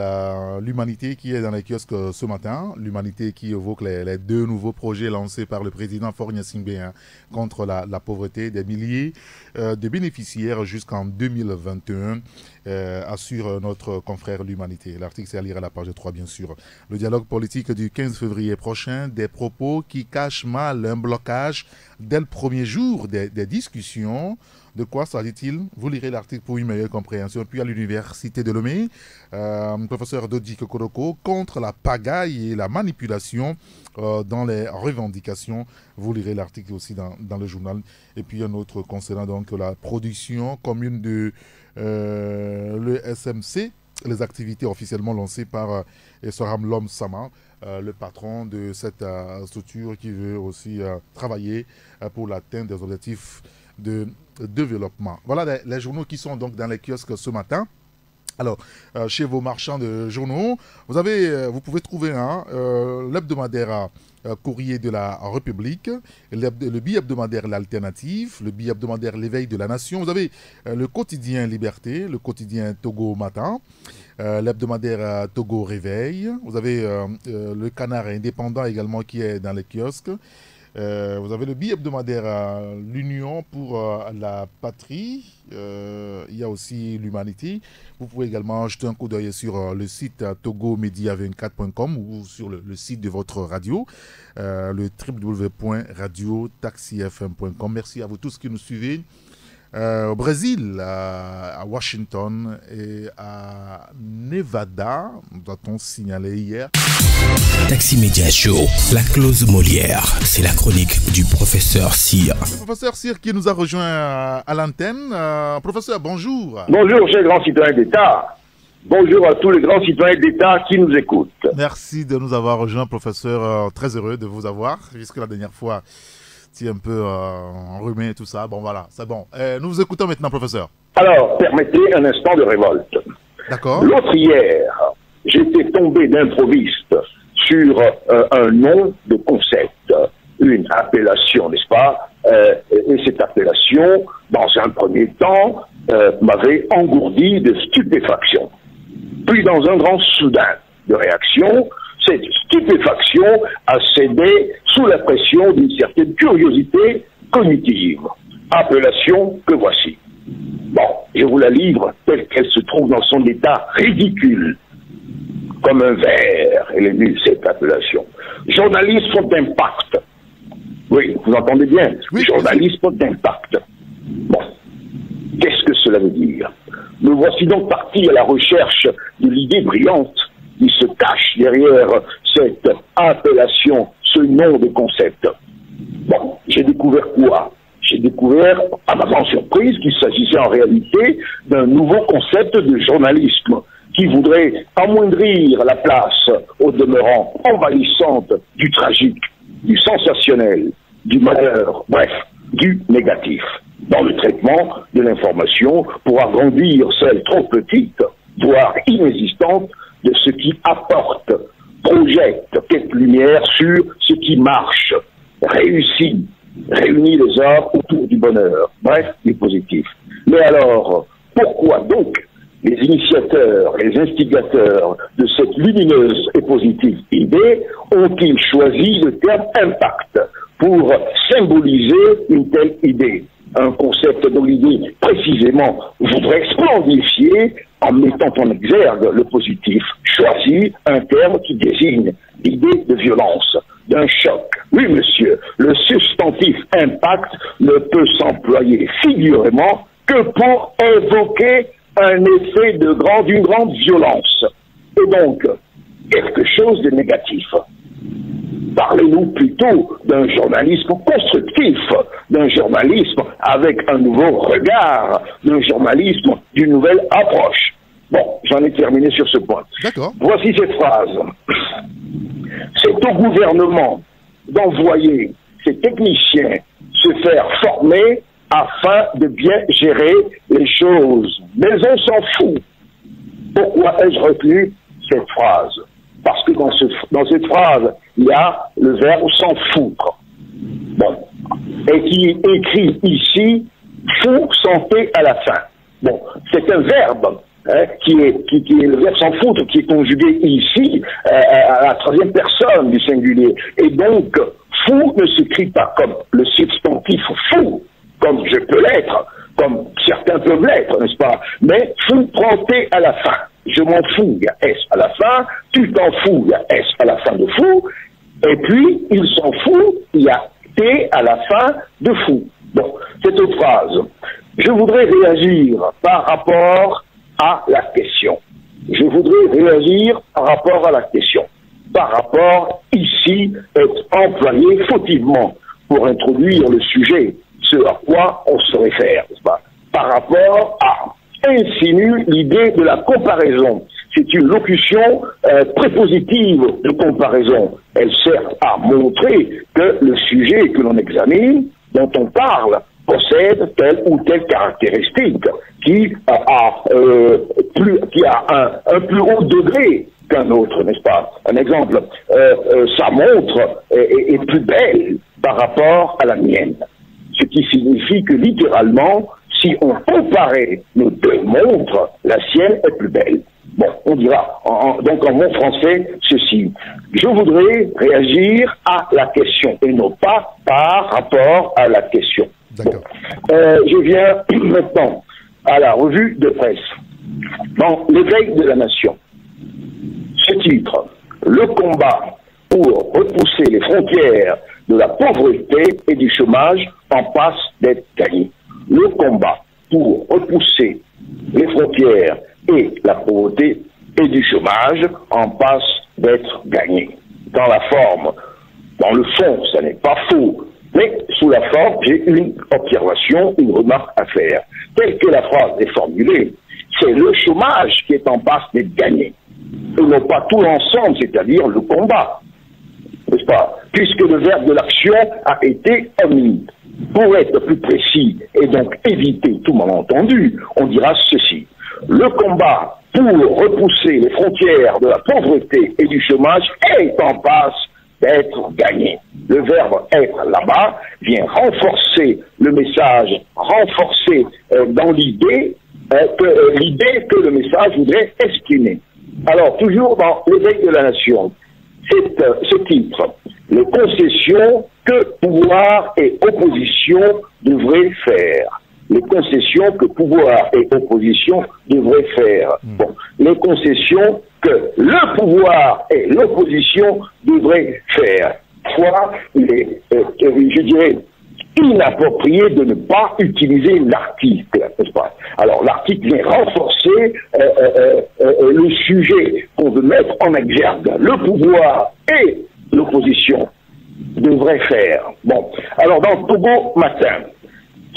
L'Humanité qui est dans les kiosques ce matin. L'Humanité qui évoque les deux nouveaux projets lancés par le président Faure Gnassingbé contre la pauvreté. Des milliers de bénéficiaires jusqu'en 2021, assure notre confrère L'Humanité. L'article c'est à lire à la page 3 bien sûr. Le dialogue politique du 15 février prochain, des propos qui cachent mal un blocage dès le premier jour des discussions. De quoi s'agit-il? Vous lirez l'article pour une meilleure compréhension. Puis à l'université de Lomé, professeur Dodi Kokoroko contre la pagaille et la manipulation dans les revendications. Vous lirez l'article aussi dans le journal. Et puis un autre concernant donc la production commune de le SMC, les activités officiellement lancées par Soham Lom Sama, le patron de cette structure qui veut aussi travailler pour l'atteinte des objectifs de développement. Voilà les journaux qui sont donc dans les kiosques ce matin. Alors, chez vos marchands de journaux, vous pouvez trouver l'hebdomadaire Courrier de la République, le bi-hebdomadaire L'Alternative, le bi-hebdomadaire L'éveil de la Nation. Vous avez le quotidien Liberté, le quotidien Togo Matin, l'hebdomadaire Togo Réveil. Vous avez le Canard Indépendant également qui est dans les kiosques. Vous avez le bi-hebdomadaire L'Union pour la Patrie. Il y a aussi L'Humanité. Vous pouvez également jeter un coup d'œil sur le site togomedia24.com ou sur le site de votre radio, le www.radiotaxifm.com. Merci à vous tous qui nous suivez. Au Brésil, à Washington et à Nevada, doit-on signaler hier. Taxi Média Show, la clause Molière, c'est la chronique du professeur Cyr. Le professeur Cyr qui nous a rejoint à l'antenne. Professeur, bonjour. Bonjour, chers grands citoyens d'État. Bonjour à tous les grands citoyens d'État qui nous écoutent. Merci de nous avoir rejoint, professeur. Très heureux de vous avoir, puisque la dernière fois, c'est un peu enrhumé et tout ça. Bon, voilà, c'est bon. Nous vous écoutons maintenant, professeur. Alors, permettez un instant de révolte. D'accord. L'autre hier, j'étais tombé d'improviste sur un nom de concept, une appellation, n'est-ce pas? Et cette appellation, dans un premier temps, m'avait engourdi de stupéfaction. Puis, dans un grand soudain de réaction, cette stupéfaction a cédé sous la pression d'une certaine curiosité cognitive. Appellation que voici. Bon, je vous la livre telle qu'elle se trouve dans son état ridicule. Comme un verre, elle est nulle, cette appellation. Journalisme d'impact. Oui, vous entendez bien. Oui, journalisme d'impact. Bon, qu'est-ce que cela veut dire? Me voici donc parti à la recherche de l'idée brillante qui se cache derrière cette appellation, ce nom de concept. Bon, j'ai découvert quoi? J'ai découvert, à ma grande surprise, qu'il s'agissait en réalité d'un nouveau concept de journalisme qui voudrait amoindrir la place, au demeurant envahissante, du tragique, du sensationnel, du malheur, bref, du négatif, dans le traitement de l'information pour agrandir celle trop petite, voire inexistante, de ce qui apporte, projette quelques lumières sur ce qui marche, réussit, réunit les hommes autour du bonheur, bref, du positif. Mais alors, pourquoi donc les initiateurs, les instigateurs de cette lumineuse et positive idée ont-ils choisi le terme impact pour symboliser une telle idée? Un concept dont l'idée, précisément, voudrait splendifier en mettant en exergue le positif, choisit un terme qui désigne l'idée de violence, d'un choc. Oui, monsieur, le substantif impact ne peut s'employer figurément que pour évoquer un effet d'une grande violence. Et donc, quelque chose de négatif. Parlez-nous plutôt d'un journalisme constructif, d'un journalisme avec un nouveau regard, d'un journalisme d'une nouvelle approche. Bon, j'en ai terminé sur ce point. D'accord. Voici cette phrase. C'est au gouvernement d'envoyer ses techniciens se faire former afin de bien gérer les choses. Mais on s'en fout. Pourquoi ai-je retenu cette phrase? Parce que dans cette phrase, il y a le verbe s'en foutre. Bon. Et qui est écrit ici, fou santé à la fin. Bon, c'est un verbe qui est le verbe s'en foutre, qui est conjugué ici à la troisième personne du singulier. Et donc, fou ne s'écrit pas comme le substantif fou, comme je peux l'être, comme certains peuvent l'être, n'est-ce pas? Mais fou prend T à la fin. Je m'en fous, il y a S à la fin. Tu t'en fous, il y a S à la fin de fou. Et puis, il s'en fout, il y a T à la fin de fou. Bon, cette autre phrase. Je voudrais réagir par rapport à la question. Je voudrais réagir par rapport à la question. Par rapport, ici, est employé fautivement pour introduire le sujet, ce à quoi on se réfère, n'est-ce pas? Par rapport à, insinue l'idée de la comparaison. C'est une locution prépositive de comparaison. Elle sert à montrer que le sujet que l'on examine, dont on parle, possède telle ou telle caractéristique qui a un plus haut degré qu'un autre, n'est-ce pas? Un exemple, sa montre est plus belle par rapport à la mienne. Ce qui signifie que littéralement, si on comparait nos deux montres, la sienne est plus belle. Bon, on dira, donc en bon français, ceci. Je voudrais réagir à la question et non pas par rapport à la question. Bon. Je viens maintenant à la revue de presse. Dans l'éveil de la nation, ce titre, le combat pour repousser les frontières de la pauvreté et du chômage en passe d'être gagné. Le combat pour repousser les frontières et la pauvreté et du chômage en passe d'être gagné. Dans la forme, dans le fond, ça n'est pas faux, mais sous la forme, j'ai une observation, une remarque à faire. Telle que la phrase est formulée, c'est le chômage qui est en passe d'être gagné, et non pas tout l'ensemble, c'est-à-dire le combat, n'est-ce pas? Puisque le verbe de l'action a été omis. Pour être plus précis et donc éviter tout malentendu, on dira ceci. Le combat pour repousser les frontières de la pauvreté et du chômage est en passe d'être gagné. Le verbe être là-bas vient renforcer le message, renforcer dans l'idée que le message voudrait exprimer. Alors, toujours dans l'éveil de la nation, ce titre, les concessions que pouvoir et opposition devraient faire. Les concessions que pouvoir et opposition devraient faire. Bon, les concessions que le pouvoir et l'opposition devraient faire. Soit, je dirais, inapproprié de ne pas utiliser l'article, n'est-ce pas? Alors, l'article vient renforcer le sujet qu'on veut mettre en exergue. Le pouvoir et l'opposition devraient faire. Bon, alors dans Togo Matin,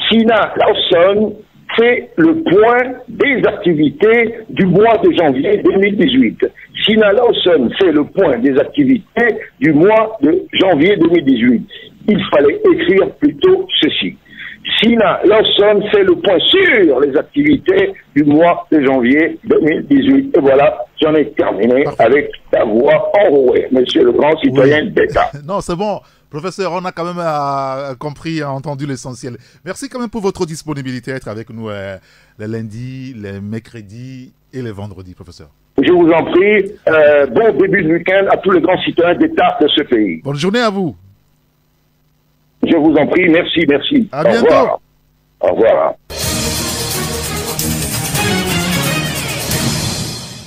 Sina Lawson fait le point des activités du mois de janvier 2018. Sina Lawson fait le point des activités du mois de janvier 2018. Il fallait écrire plutôt ceci. Sina Lawson fait le point sur les activités du mois de janvier 2018. Et voilà, j'en ai terminé avec ta voix enrouée, monsieur le grand citoyen d'État. Non, c'est bon. Professeur, on a quand même compris, entendu l'essentiel. Merci quand même pour votre disponibilité à être avec nous les lundis, les mercredis et les vendredis, professeur. Je vous en prie. Bon début de week-end à tous les grands citoyens d'État de ce pays. Bonne journée à vous. Je vous en prie. Merci, merci. À bientôt. Revoir. Au revoir.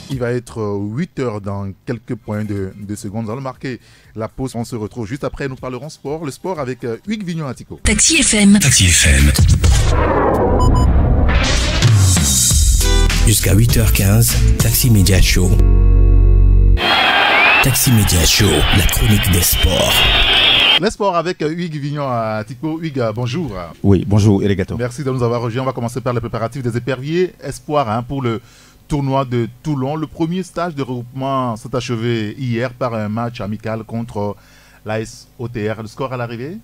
Il va être 8h dans quelques points de secondes. Nous allons marquer la pause. On se retrouve juste après. Nous parlerons sport. Le sport avec Hugues Vignon-Attico. Taxi FM. Taxi FM. Jusqu'à 8h15, Taxi Media Show. Taxi Média Show, la chronique des sports. Les sports avec Hugues Vignon à Tico. Hugues, bonjour. Oui, bonjour Eric Gato. Merci de nous avoir rejoints. On va commencer par les préparatifs des éperviers espoirs pour le tournoi de Toulon. Le premier stage de regroupement s'est achevé hier par un match amical contre l'AS OTR. Le score à l'arrivée?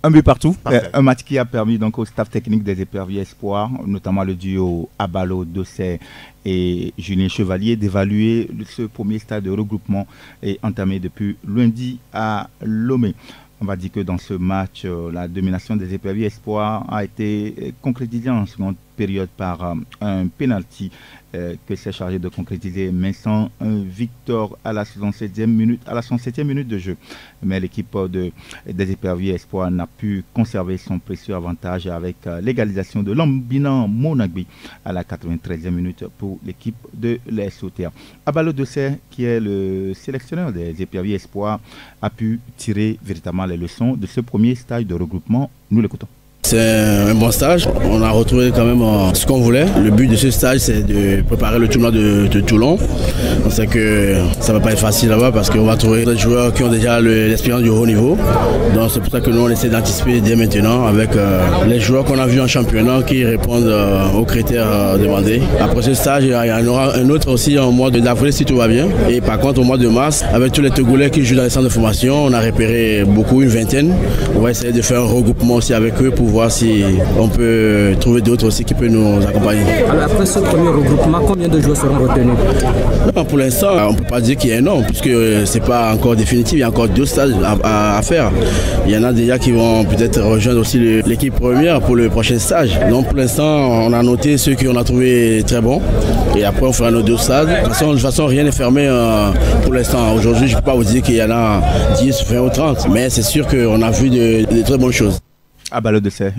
Un but partout. Parfait. Un match qui a permis donc au staff technique des éperviers espoirs, notamment le duo Abalo Dossé et Julien Chevalier, d'évaluer ce premier stade de regroupement entamé depuis lundi à Lomé. On va dire que dans ce match, la domination des éperviers espoirs a été concrétisée en seconde période par un penalty que s'est chargé de concrétiser Vincent Victor à la 67e minute de jeu. Mais l'équipe des éperviers espoirs n'a pu conserver son précieux avantage avec l'égalisation de Lambinan Monagbi à la 93e minute pour l'équipe de l'SOTA. Abalo Dossé, qui est le sélectionneur des éperviers espoirs, a pu tirer véritablement les leçons de ce premier stage de regroupement. Nous l'écoutons. C'est un bon stage, on a retrouvé quand même ce qu'on voulait. Le but de ce stage, c'est de préparer le tournoi de Toulon. On sait que ça ne va pas être facile là-bas parce qu'on va trouver des joueurs qui ont déjà l'expérience du haut niveau. Donc c'est pour ça que nous on essaie d'anticiper dès maintenant avec les joueurs qu'on a vus en championnat qui répondent aux critères demandés. Après ce stage, il y en aura un autre aussi en mois d'avril si tout va bien. Et par contre au mois de mars, avec tous les Togolais qui jouent dans les centres de formation, on a repéré beaucoup, une vingtaine. On va essayer de faire un regroupement aussi avec eux pour voir si on peut trouver d'autres aussi qui peuvent nous accompagner. Alors après ce premier regroupement, combien de joueurs seront retenus? Non, pour l'instant, on ne peut pas dire qu'il y a un nom, puisque ce n'est pas encore définitif, il y a encore 2 stages à faire. Il y en a déjà qui vont peut-être rejoindre aussi l'équipe première pour le prochain stage. Donc pour l'instant, on a noté ceux qu'on a trouvé très bons, et après on fera nos 2 stages. De toute façon, rien n'est fermé pour l'instant. Aujourd'hui, je ne peux pas vous dire qu'il y en a 10, 20 ou 30, mais c'est sûr qu'on a vu de très bonnes choses. Abalo Dossé,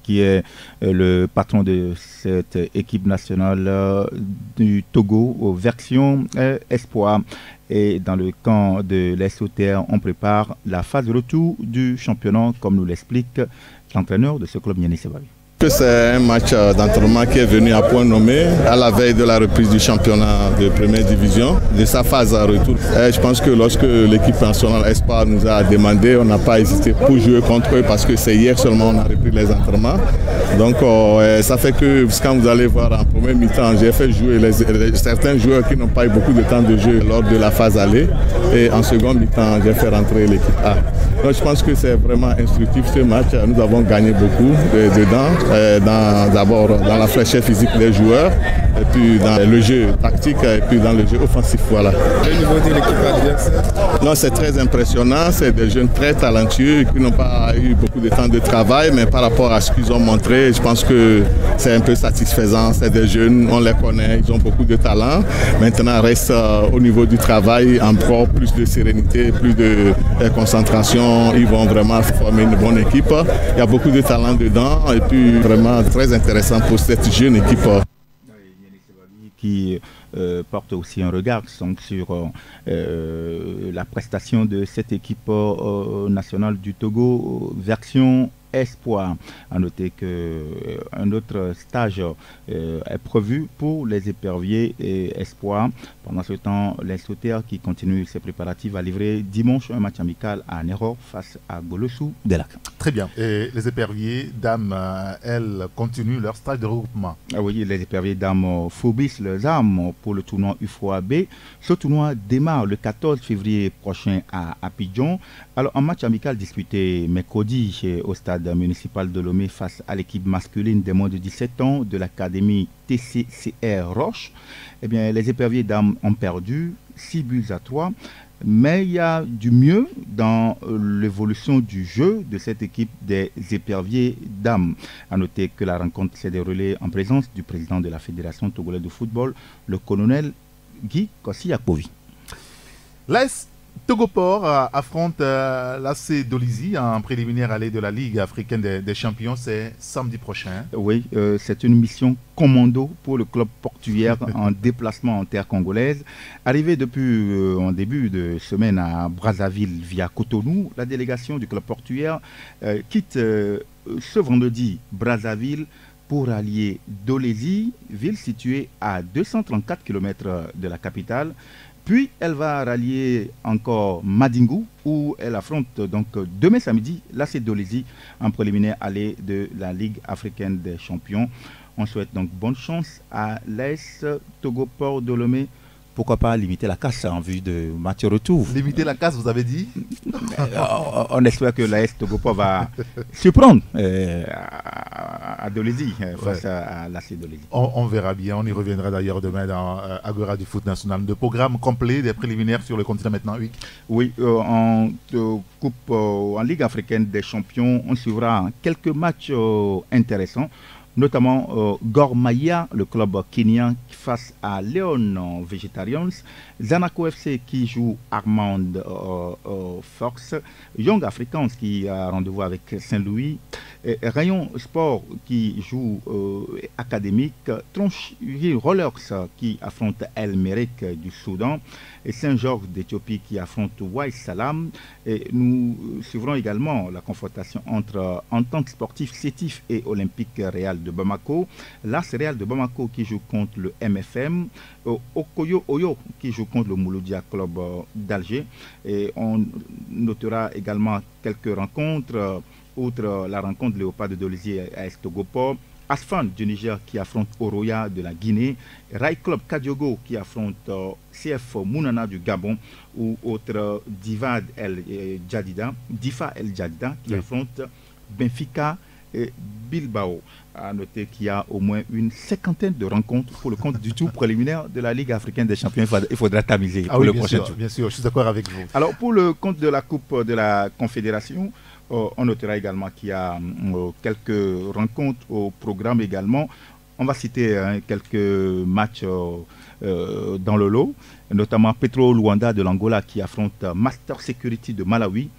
qui est le patron de cette équipe nationale du Togo, version espoir. Et dans le camp de l'SOTR, on prépare la phase de retour du championnat, comme nous l'explique l'entraîneur de ce club, Yannis Sebavi. C'est un match d'entraînement qui est venu à point nommé à la veille de la reprise du championnat de première division, de sa phase à retour. Et je pense que lorsque l'équipe nationale Espoir nous a demandé, on n'a pas hésité pour jouer contre eux parce que c'est hier seulement on a repris les entraînements. Donc ça fait que quand vous allez voir en premier mi-temps, j'ai fait jouer certains joueurs qui n'ont pas eu beaucoup de temps de jeu lors de la phase aller. Et en second mi-temps, j'ai fait rentrer l'équipe A. Donc je pense que c'est vraiment instructif ce match. Nous avons gagné beaucoup dedans. D'abord dans la fraîcheur physique des joueurs, et puis dans le jeu tactique, et puis dans le jeu offensif. Voilà. Le niveau de l'équipe adversaire? Non, c'est très impressionnant. C'est des jeunes très talentueux qui n'ont pas eu beaucoup de temps de travail, mais par rapport à ce qu'ils ont montré, je pense que c'est un peu satisfaisant. C'est des jeunes, on les connaît, ils ont beaucoup de talent. Maintenant, reste au niveau du travail encore plus de sérénité, plus de concentration. Ils vont vraiment former une bonne équipe. Il y a beaucoup de talent dedans, et puis vraiment très intéressant pour cette jeune équipe. Qui porte aussi un regard sur la prestation de cette équipe nationale du Togo, version espoir. À noter qu'un autre stage est prévu pour les éperviers et espoirs. Pendant ce temps, l'SOTR qui continue ses préparatifs va livrer dimanche un match amical à Nero face à Golossou Delac. Très bien. Et les éperviers dames, elles, continuent leur stage de regroupement. Ah oui, les éperviers dames phobissent leurs armes pour le tournoi UFOAB. Ce tournoi démarre le 14 février prochain à Abidjan. Alors, un match amical disputé mercredi au stade municipal de Lomé face à l'équipe masculine des moins de 17 ans de l'académie TCCR Roche. Eh bien, les éperviers dames ont perdu 6-3. Mais il y a du mieux dans l'évolution du jeu de cette équipe des éperviers dames. A noter que la rencontre s'est déroulée en présence du président de la Fédération togolaise de football, le colonel Guy Kossi-Yakovi. L'AS Togoport affronte l'AC Dolisie en préliminaire allée de la Ligue africaine des champions. C'est samedi prochain. Oui, c'est une mission commando pour le club portuaire en déplacement en terre congolaise. Arrivé depuis en début de semaine à Brazzaville via Cotonou, la délégation du club portuaire quitte ce vendredi Brazzaville pour allier Dolesi, ville située à 234 km de la capitale, Puis elle va rallier encore Madingu où elle affronte donc demain samedi l'AS Dolezi en préliminaire aller de la Ligue africaine des champions. On souhaite donc bonne chance à l'AS Togo Port de Lomé. Pourquoi pas limiter la casse en vue de match retour. Limiter la casse, vous avez dit? On espère que l'AS Togo Port va surprendre à Dolezi face à l'AS Dolezi. On verra bien, on y reviendra d'ailleurs demain dans Agora du foot national. De programme complet des préliminaires sur le continent maintenant, oui. Oui, en coupe en Ligue africaine des champions, on suivra quelques matchs intéressants. Notamment Gor Mahia, le club kenyan face à Leon Vegetarians, Zanaco FC qui joue Armand Fox, Young Africans qui a rendez-vous avec Saint-Louis, Rayon Sport qui joue Académique, Tronchi Rollers qui affronte El Merek du Soudan et Saint-Georges d'Éthiopie qui affronte Wai Salam. Et nous suivrons également la confrontation entre Entente Sportive Sétif et Olympique Real de Bamako, l'AS Real de Bamako qui joue contre le MFM, Okoyo Oyo qui joue contre le Mouloudia Club d'Alger. Et on notera également quelques rencontres, outre la rencontre de Léopard de Dolezi à Estogopor, Asfan du Niger qui affronte Oroya de la Guinée, Rai Club Kadiogo qui affronte CF Mounana du Gabon, ou autre Difa El Jadida qui affronte Benfica et Bilbao. À noter qu'il y a au moins une cinquantaine de rencontres pour le compte du tour préliminaire de la Ligue africaine des champions. Il faudra tamiser pour le prochain tour. Bien sûr, je suis d'accord avec vous. Alors pour le compte de la Coupe de la Confédération, on notera également qu'il y a quelques rencontres au programme également. On va citer quelques matchs dans le lot, notamment Petro Luanda de l'Angola qui affronte Master Security de Malawi,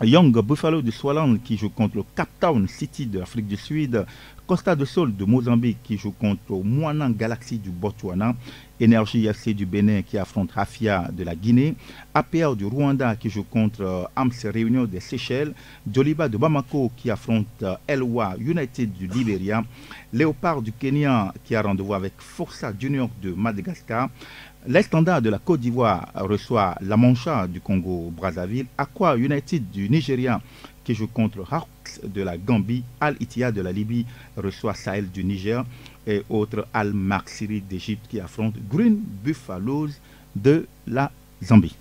Young Buffalo de Swaland qui joue contre le Cape Town City de l'Afrique du Sud, Costa de Sol de Mozambique qui joue contre Moanan Galaxy du Botswana, Énergie FC du Bénin qui affronte Rafia de la Guinée, APR du Rwanda qui joue contre AMS Réunion des Seychelles, Joliba de Bamako qui affronte Elwa United du Libéria, Léopard du Kenya qui a rendez-vous avec Força Junior de Madagascar, l'Estandard de la Côte d'Ivoire reçoit La Mancha du Congo-Brazzaville, Aqua United du Nigeria qui joue contre Hawks de la Gambie, Al-Ittihad de la Libye reçoit Sahel du Niger et autre Al-Maksiri d'Égypte qui affronte Green Buffaloes de la Zambie.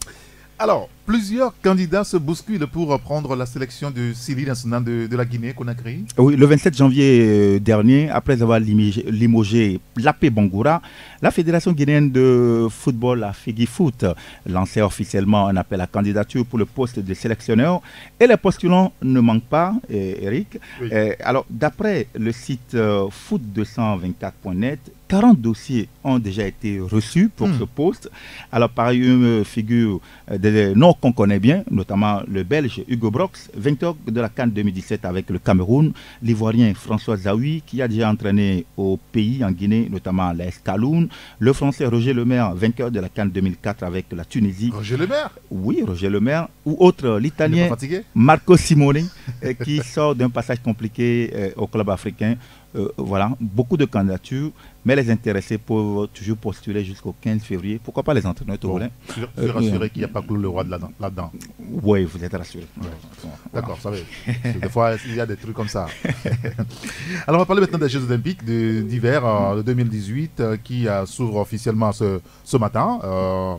Alors, plusieurs candidats se bousculent pour prendre la sélection du Sili national de la Guinée-Conakry. Oui, le 27 janvier dernier, après avoir limogé Lapé Bangoura, la Fédération guinéenne de football, la FEGIFOOT, lançait officiellement un appel à candidature pour le poste de sélectionneur. Et les postulants ne manquent pas, Eric. Oui. Alors, d'après le site foot224.net, 40 dossiers ont déjà été reçus pour ce poste. Alors, par ailleurs, figure des noms qu'on connaît bien, notamment le Belge Hugo Brox, vainqueur de la CAN 2017 avec le Cameroun, l'Ivoirien François Zawi, qui a déjà entraîné au pays, en Guinée, notamment l'AS Kaloun, le Français Roger Lemaire, vainqueur de la CAN 2004 avec la Tunisie. Roger Lemaire? Oui, Roger Lemaire. Ou autre, l'Italien Marco Simone, qui sort d'un passage compliqué au club africain. Voilà, beaucoup de candidatures, mais les intéressés peuvent toujours postuler jusqu'au 15 février. Pourquoi pas les entraîneurs togolais? Je suis rassuré qu'il n'y a pas Claude Leroy là-dedans. Oui, vous êtes rassuré. Ouais. D'accord, ça va. Des fois, il y a des trucs comme ça. Alors, on va parler maintenant des Jeux Olympiques d'hiver de 2018 qui s'ouvrent officiellement ce matin.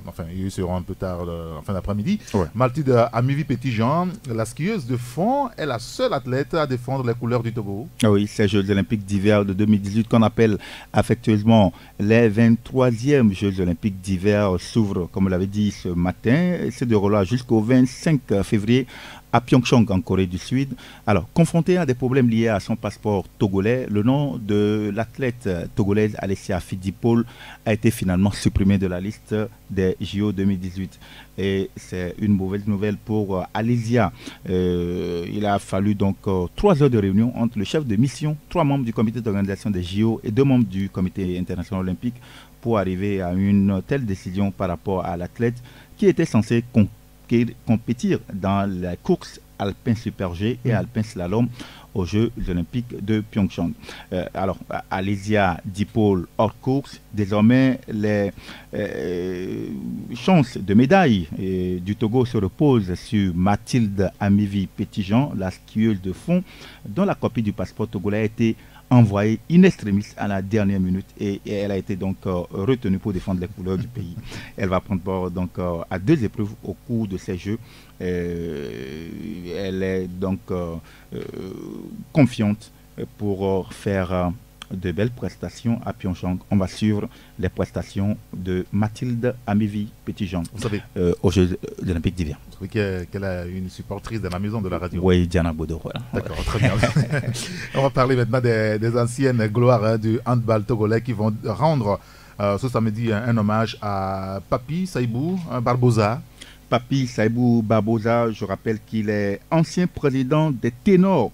Enfin, ils seront un peu tard en fin d'après-midi. Ouais. Mathilde Amivi Petitjean, la skieuse de fond, est la seule athlète à défendre les couleurs du Togo. Ah oui, ces Jeux Olympiques d'hiver de 2018 qu'on appelle affectueusement les 23e Jeux Olympiques d'hiver s'ouvrent, comme on l'avait dit ce matin, et se déroulera jusqu'au 25 février à Pyeongchang en Corée du Sud. Alors, confronté à des problèmes liés à son passeport togolais, le nom de l'athlète togolaise Alessia Fidipol a été finalement supprimé de la liste des JO 2018. Et c'est une mauvaise nouvelle pour Alessia. Il a fallu donc 3 heures de réunion entre le chef de mission, 3 membres du comité d'organisation des JO et 2 membres du comité international olympique pour arriver à une telle décision par rapport à l'athlète qui était censé compétir dans la course alpin super G et alpin slalom aux Jeux olympiques de Pyeongchang. Alors, Alésia Dipôle hors course, désormais les chances de médaille du Togo se reposent sur Mathilde Amivi Petitjean, la skieuse de fond, dont la copie du passeport togolais a été envoyée in extremis à la dernière minute et elle a été donc retenue pour défendre les couleurs du pays. Elle va prendre part donc à 2 épreuves au cours de ces Jeux. Elle est donc confiante pour faire de belles prestations à Pyeongchang. On va suivre les prestations de Mathilde Amivi Petitjean aux Jeux olympiques d'hiver. Vous savez qu'elle a une supportrice dans la maison de la radio. Oui, Diana Bodo. Voilà. D'accord, très bien. On va parler maintenant des anciennes gloires du handball togolais qui vont rendre ce samedi un hommage à Papi Saïbou Barbosa. Papi Saïbou Barbosa, je rappelle qu'il est ancien président des ténors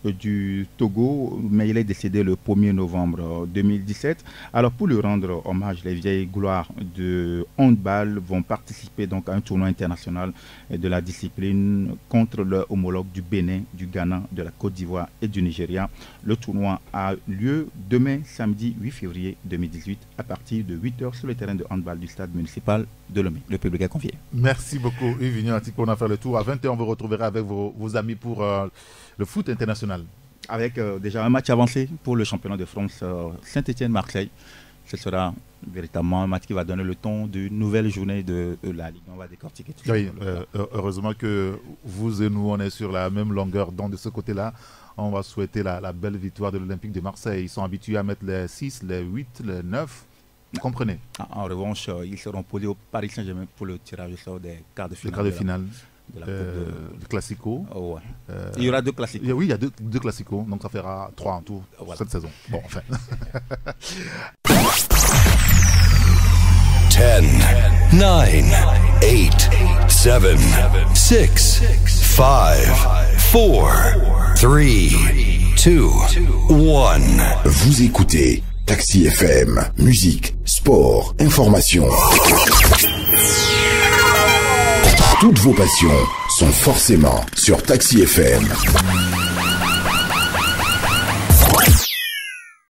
du Togo, mais il est décédé le 1er novembre 2017. Alors pour lui rendre hommage, les vieilles gloires de handball vont participer donc à un tournoi international de la discipline contre leur homologue du Bénin, du Ghana, de la Côte d'Ivoire et du Nigeria. Le tournoi a lieu demain, samedi 8 février 2018, à partir de 8h sur le terrain de handball du stade municipal de Lomé. Le public est convié. Merci beaucoup Yves Vignon. On a fait le tour. À 20h, on vous retrouvera avec vos amis pour le foot international. Avec déjà un match avancé pour le championnat de France Saint-Étienne-Marseille. Ce sera véritablement un match qui va donner le ton d'une nouvelle journée de la Ligue. On va décortiquer tout ça. Oui, heureusement que vous et nous, on est sur la même longueur d'onde de ce côté-là. On va souhaiter la belle victoire de l'Olympique de Marseille. Ils sont habitués à mettre les 6, les 8, les 9. Vous comprenez? En revanche, ils seront posés au Paris Saint-Germain pour le tirage au sort des quarts de finale. Les quarts de finale. Du Classico. Oh ouais. Il y aura 2 Classicos. Oui, il y a deux Classicos, donc ça fera 3 en tout cette saison. Bon, enfin. 10, 9, 8, 7, 6, 5, 4, 3, 2, 1. Vous écoutez Taxi FM, musique, sport, information. Toutes vos passions sont forcément sur Taxi FM.